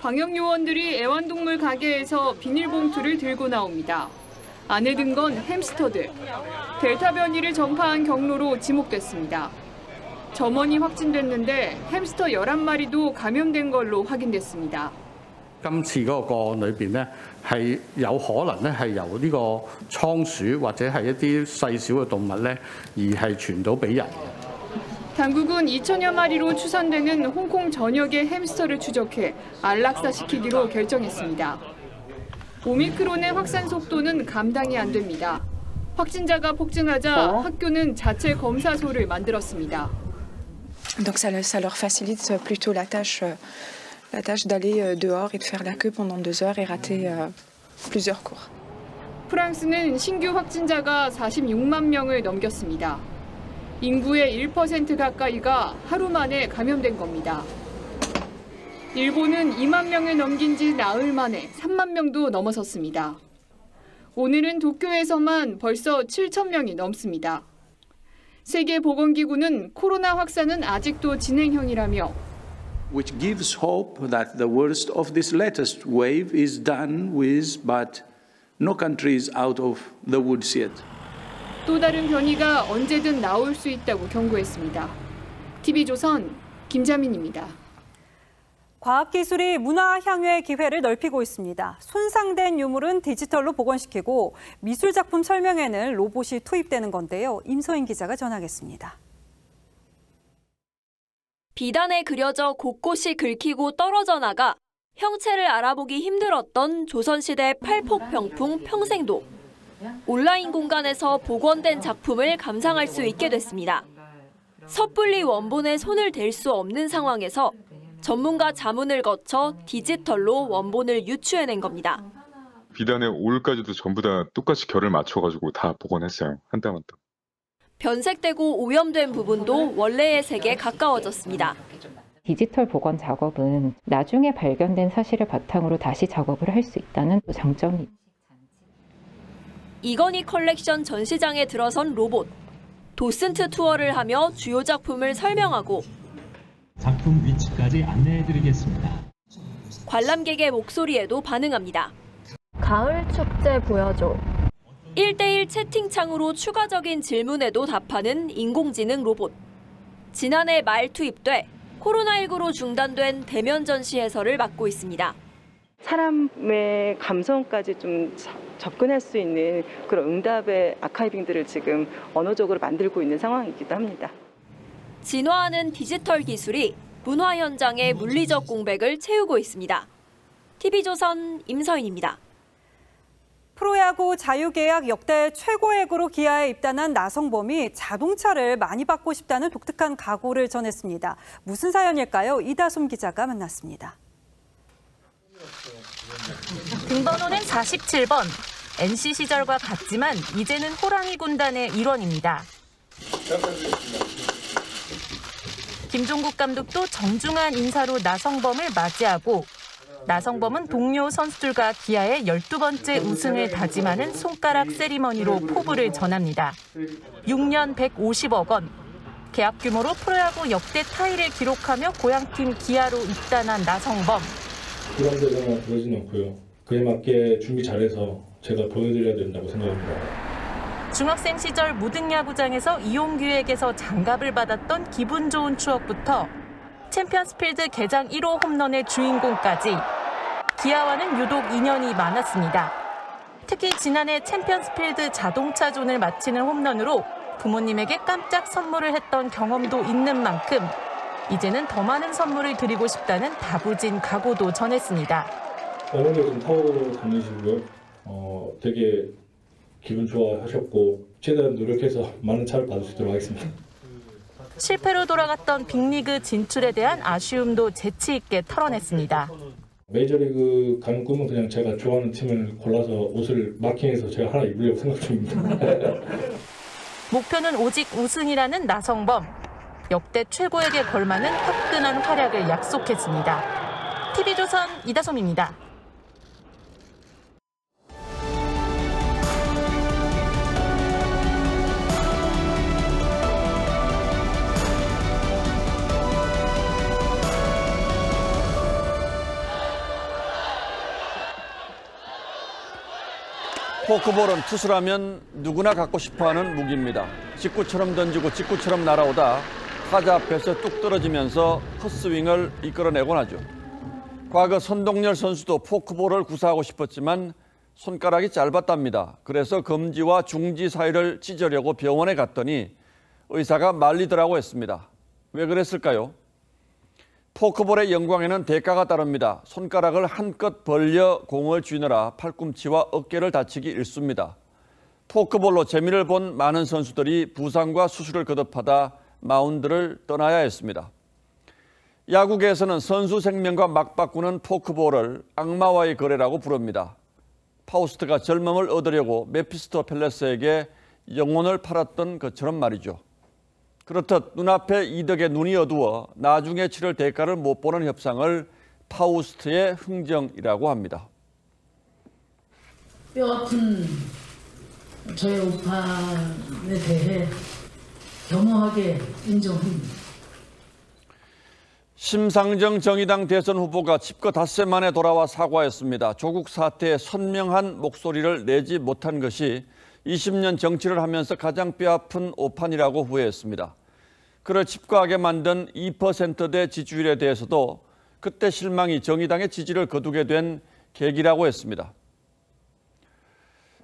방역요원들이 애완동물 가게에서 비닐봉투를 들고 나옵니다. 안에 든 건 햄스터들. 델타 변이를 전파한 경로로 지목됐습니다. 점원이 확진됐는데 햄스터 11마리도 감염된 걸로 확인됐습니다. 今次嗰個個案裏邊咧，係有可能咧係由呢個倉鼠或者係一啲細小嘅動物咧，而係傳到俾人。 당국은 2천여 마리로 추산되는 홍콩 전역의 햄스터를 추적해 안락사시키기로 결정했습니다. 오미크론의 확산 속도는 감당이 안 됩니다. 확진자가 폭증하자 학교는 자체 검사소를 만들었습니다. Donc ça leur facilite plutôt la tâche d'aller dehors et de faire la queue pendant 2 heures et rater plusieurs cours. 프랑스는 신규 확진자가 46만 명을 넘겼습니다. 인구의 1% 가까이가 하루 만에 감염된 겁니다. 일본은 2만 명을 넘긴 지 나흘 만에 3만 명도 넘어섰습니다. 오늘은 도쿄에서만 벌써 7천 명이 넘습니다. 세계보건기구는 코로나 확산은 아직도 진행형이라며 which gives hope that the worst of this latest wave is done with, but no country is out of the woods yet. 또 다른 변이가 언제든 나올 수 있다고 경고했습니다. TV조선 김자민입니다. 과학기술이 문화 향유의 기회를 넓히고 있습니다. 손상된 유물은 디지털로 복원시키고 미술작품 설명에는 로봇이 투입되는 건데요. 임서인 기자가 전하겠습니다. 비단에 그려져 곳곳이 긁히고 떨어져 나가 형체를 알아보기 힘들었던 조선시대 팔폭병풍 평생도. 온라인 공간에서 복원된 작품을 감상할 수 있게 됐습니다. 섣불리 원본에 손을 댈 수 없는 상황에서 전문가 자문을 거쳐 디지털로 원본을 유추해낸 겁니다. 비단의 올까지도 전부 다 똑같이 결을 맞춰가지고 다 복원했어요. 한 땀 한 땀. 변색되고 오염된 부분도 원래의 색에 가까워졌습니다. 디지털 복원 작업은 나중에 발견된 사실을 바탕으로 다시 작업을 할 수 있다는 장점이. 이건희 컬렉션 전시장에 들어선 로봇. 도슨트 투어를 하며 주요 작품을 설명하고 작품 위치까지 안내해드리겠습니다. 관람객의 목소리에도 반응합니다. 가을 축제 보여줘. 1대1 채팅창으로 추가적인 질문에도 답하는 인공지능 로봇. 지난해 말 투입돼 코로나19로 중단된 대면 전시 해설을 맡고 있습니다. 사람의 감성까지 좀 접근할 수 있는 그런 응답의 아카이빙들을 지금 언어적으로 만들고 있는 상황이기도 합니다. 진화하는 디지털 기술이 문화 현장의 물리적 공백을 채우고 있습니다. TV조선 임서인입니다. 프로야구 자유계약 역대 최고액으로 기아에 입단한 나성범이 자동차를 많이 받고 싶다는 독특한 각오를 전했습니다. 무슨 사연일까요? 이다솜 기자가 만났습니다. 등번호는 47번. NC 시절과 같지만 이제는 호랑이 군단의 일원입니다. 김종국 감독도 정중한 인사로 나성범을 맞이하고 나성범은 동료 선수들과 기아의 12번째 우승을 다짐하는 손가락 세리머니로 포부를 전합니다. 6년 150억 원. 계약 규모로 프로야구 역대 타이를 기록하며 고향팀 기아로 입단한 나성범. 부담되거나 그러진 않고요. 그에 맞게 준비 잘해서 제가 보여드려야 된다고 생각합니다. 중학생 시절 무등야구장에서 이용규에게서 장갑을 받았던 기분 좋은 추억부터 챔피언스필드 개장 1호 홈런의 주인공까지 기아와는 유독 인연이 많았습니다. 특히 지난해 챔피언스필드 자동차존을 마치는 홈런으로 부모님에게 깜짝 선물을 했던 경험도 있는 만큼 이제는 더 많은 선물을 드리고 싶다는 다부진 각오도 전했습니다. 여러 개 좀 타고 다니시고요. 되게 기분 좋아하셨고 최대한 노력해서 많은 차를 받을 수 있도록 하겠습니다. 실패로 돌아갔던 빅리그 진출에 대한 아쉬움도 재치 있게 털어냈습니다. 메이저리그 가는 꿈은 그냥 제가 좋아하는 팀을 골라서 옷을 마킹해서 제가 하나 입으려고 생각 중입니다. 목표는 오직 우승이라는 나성범. 역대 최고에게 걸맞는 화끈한 활약을 약속했습니다. TV조선 TV조선 이다솜입니다. 포크볼은 투수라면 누구나 갖고 싶어하는 무기입니다. 직구처럼 던지고 직구처럼 날아오다 타자 앞에서 뚝 떨어지면서 헛스윙을 이끌어내곤 하죠. 과거 선동열 선수도 포크볼을 구사하고 싶었지만 손가락이 짧았답니다. 그래서 검지와 중지 사이를 찢으려고 병원에 갔더니 의사가 말리더라고 했습니다. 왜 그랬을까요? 포크볼의 영광에는 대가가 따릅니다. 손가락을 한껏 벌려 공을 쥐느라 팔꿈치와 어깨를 다치기 일쑤입니다. 포크볼로 재미를 본 많은 선수들이 부상과 수술을 거듭하다 마운드를 떠나야 했습니다. 야구계에서는 선수 생명과 맞바꾸는 포크볼을 악마와의 거래라고 부릅니다. 파우스트가 젊음을 얻으려고 메피스토펠레스에게 영혼을 팔았던 것처럼 말이죠. 그렇듯 눈앞에 이득에 눈이 어두워 나중에 치를 대가를 못 보는 협상을 파우스트의 흥정이라고 합니다. 뼈아픈 저의 오판에 대해 겸허하게 인정합니다. 심상정 정의당 대선 후보가 집거 닷새 만에 돌아와 사과했습니다. 조국 사태에 선명한 목소리를 내지 못한 것이 20년 정치를 하면서 가장 뼈아픈 오판이라고 후회했습니다. 그를 집거하게 만든 2%대 지지율에 대해서도 그때 실망이 정의당의 지지를 거두게 된 계기라고 했습니다.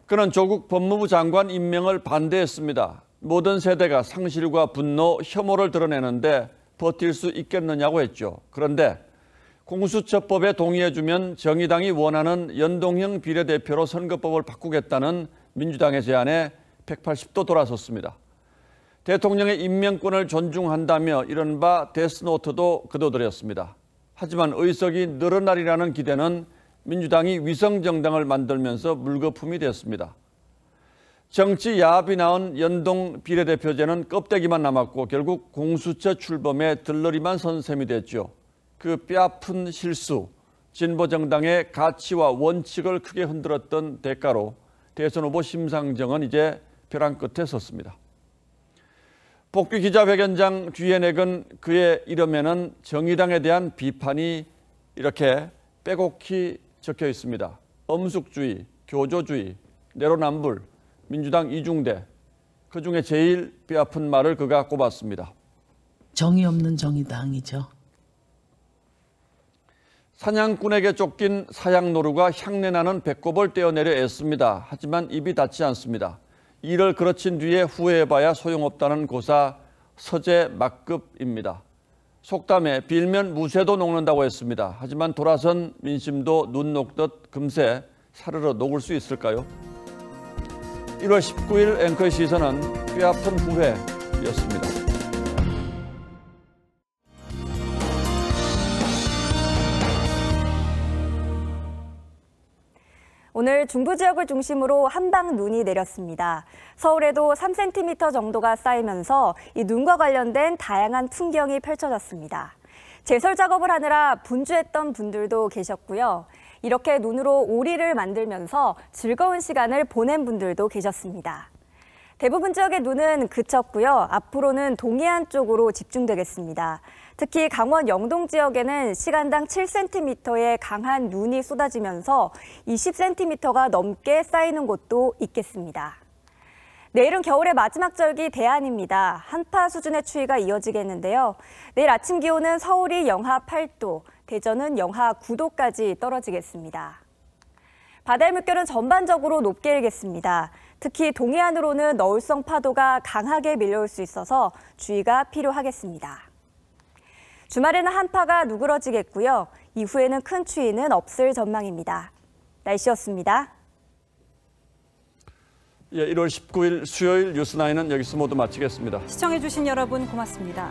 그는 조국 법무부 장관 임명을 반대했습니다. 모든 세대가 상실과 분노, 혐오를 드러내는데 버틸 수 있겠느냐고 했죠. 그런데 공수처법에 동의해주면 정의당이 원하는 연동형 비례대표로 선거법을 바꾸겠다는 민주당의 제안에 180도 돌아섰습니다. 대통령의 임명권을 존중한다며 이른바 데스노트도 거둬들였습니다. 하지만 의석이 늘어나리라는 기대는 민주당이 위성정당을 만들면서 물거품이 됐습니다. 정치 야합이 낳은 연동 비례대표제는 껍데기만 남았고 결국 공수처 출범에 들러리만 선 셈이 됐죠. 그 뼈아픈 실수, 진보정당의 가치와 원칙을 크게 흔들었던 대가로 대선 후보 심상정은 이제 벼랑 끝에 섰습니다. 복귀 기자회견장 뒤에 내건 그의 이름에는 정의당에 대한 비판이 이렇게 빼곡히 적혀 있습니다. 엄숙주의, 교조주의, 내로남불, 민주당 이중대, 그중에 제일 뼈아픈 말을 그가 꼽았습니다. 정의 없는 정의당이죠. 사냥꾼에게 쫓긴 사양노루가 향내나는 배꼽을 떼어내려 애씁니다. 하지만 입이 닿지 않습니다. 이를 그르친 뒤에 후회해봐야 소용없다는 고사 서재 막급입니다. 속담에 빌면 무쇠도 녹는다고 했습니다. 하지만 돌아선 민심도 눈 녹듯 금세 사르르 녹을 수 있을까요? 1월 19일 앵커의 시선은 뼈아픈 후회였습니다. 오늘 중부 지역을 중심으로 한방 눈이 내렸습니다. 서울에도 3cm 정도가 쌓이면서 이 눈과 관련된 다양한 풍경이 펼쳐졌습니다. 제설 작업을 하느라 분주했던 분들도 계셨고요. 이렇게 눈으로 오리를 만들면서 즐거운 시간을 보낸 분들도 계셨습니다. 대부분 지역의 눈은 그쳤고요. 앞으로는 동해안 쪽으로 집중되겠습니다. 특히 강원 영동 지역에는 시간당 7cm의 강한 눈이 쏟아지면서 20cm가 넘게 쌓이는 곳도 있겠습니다. 내일은 겨울의 마지막 절기 대안입니다. 한파 수준의 추위가 이어지겠는데요. 내일 아침 기온은 서울이 영하 8도, 대전은 영하 9도까지 떨어지겠습니다. 바다의 물결은 전반적으로 높게 일겠습니다. 특히 동해안으로는 너울성 파도가 강하게 밀려올 수 있어서 주의가 필요하겠습니다. 주말에는 한파가 누그러지겠고요. 이후에는 큰 추위는 없을 전망입니다. 날씨였습니다. 1월 19일 수요일 뉴스9은 여기서 모두 마치겠습니다. 시청해주신 여러분 고맙습니다.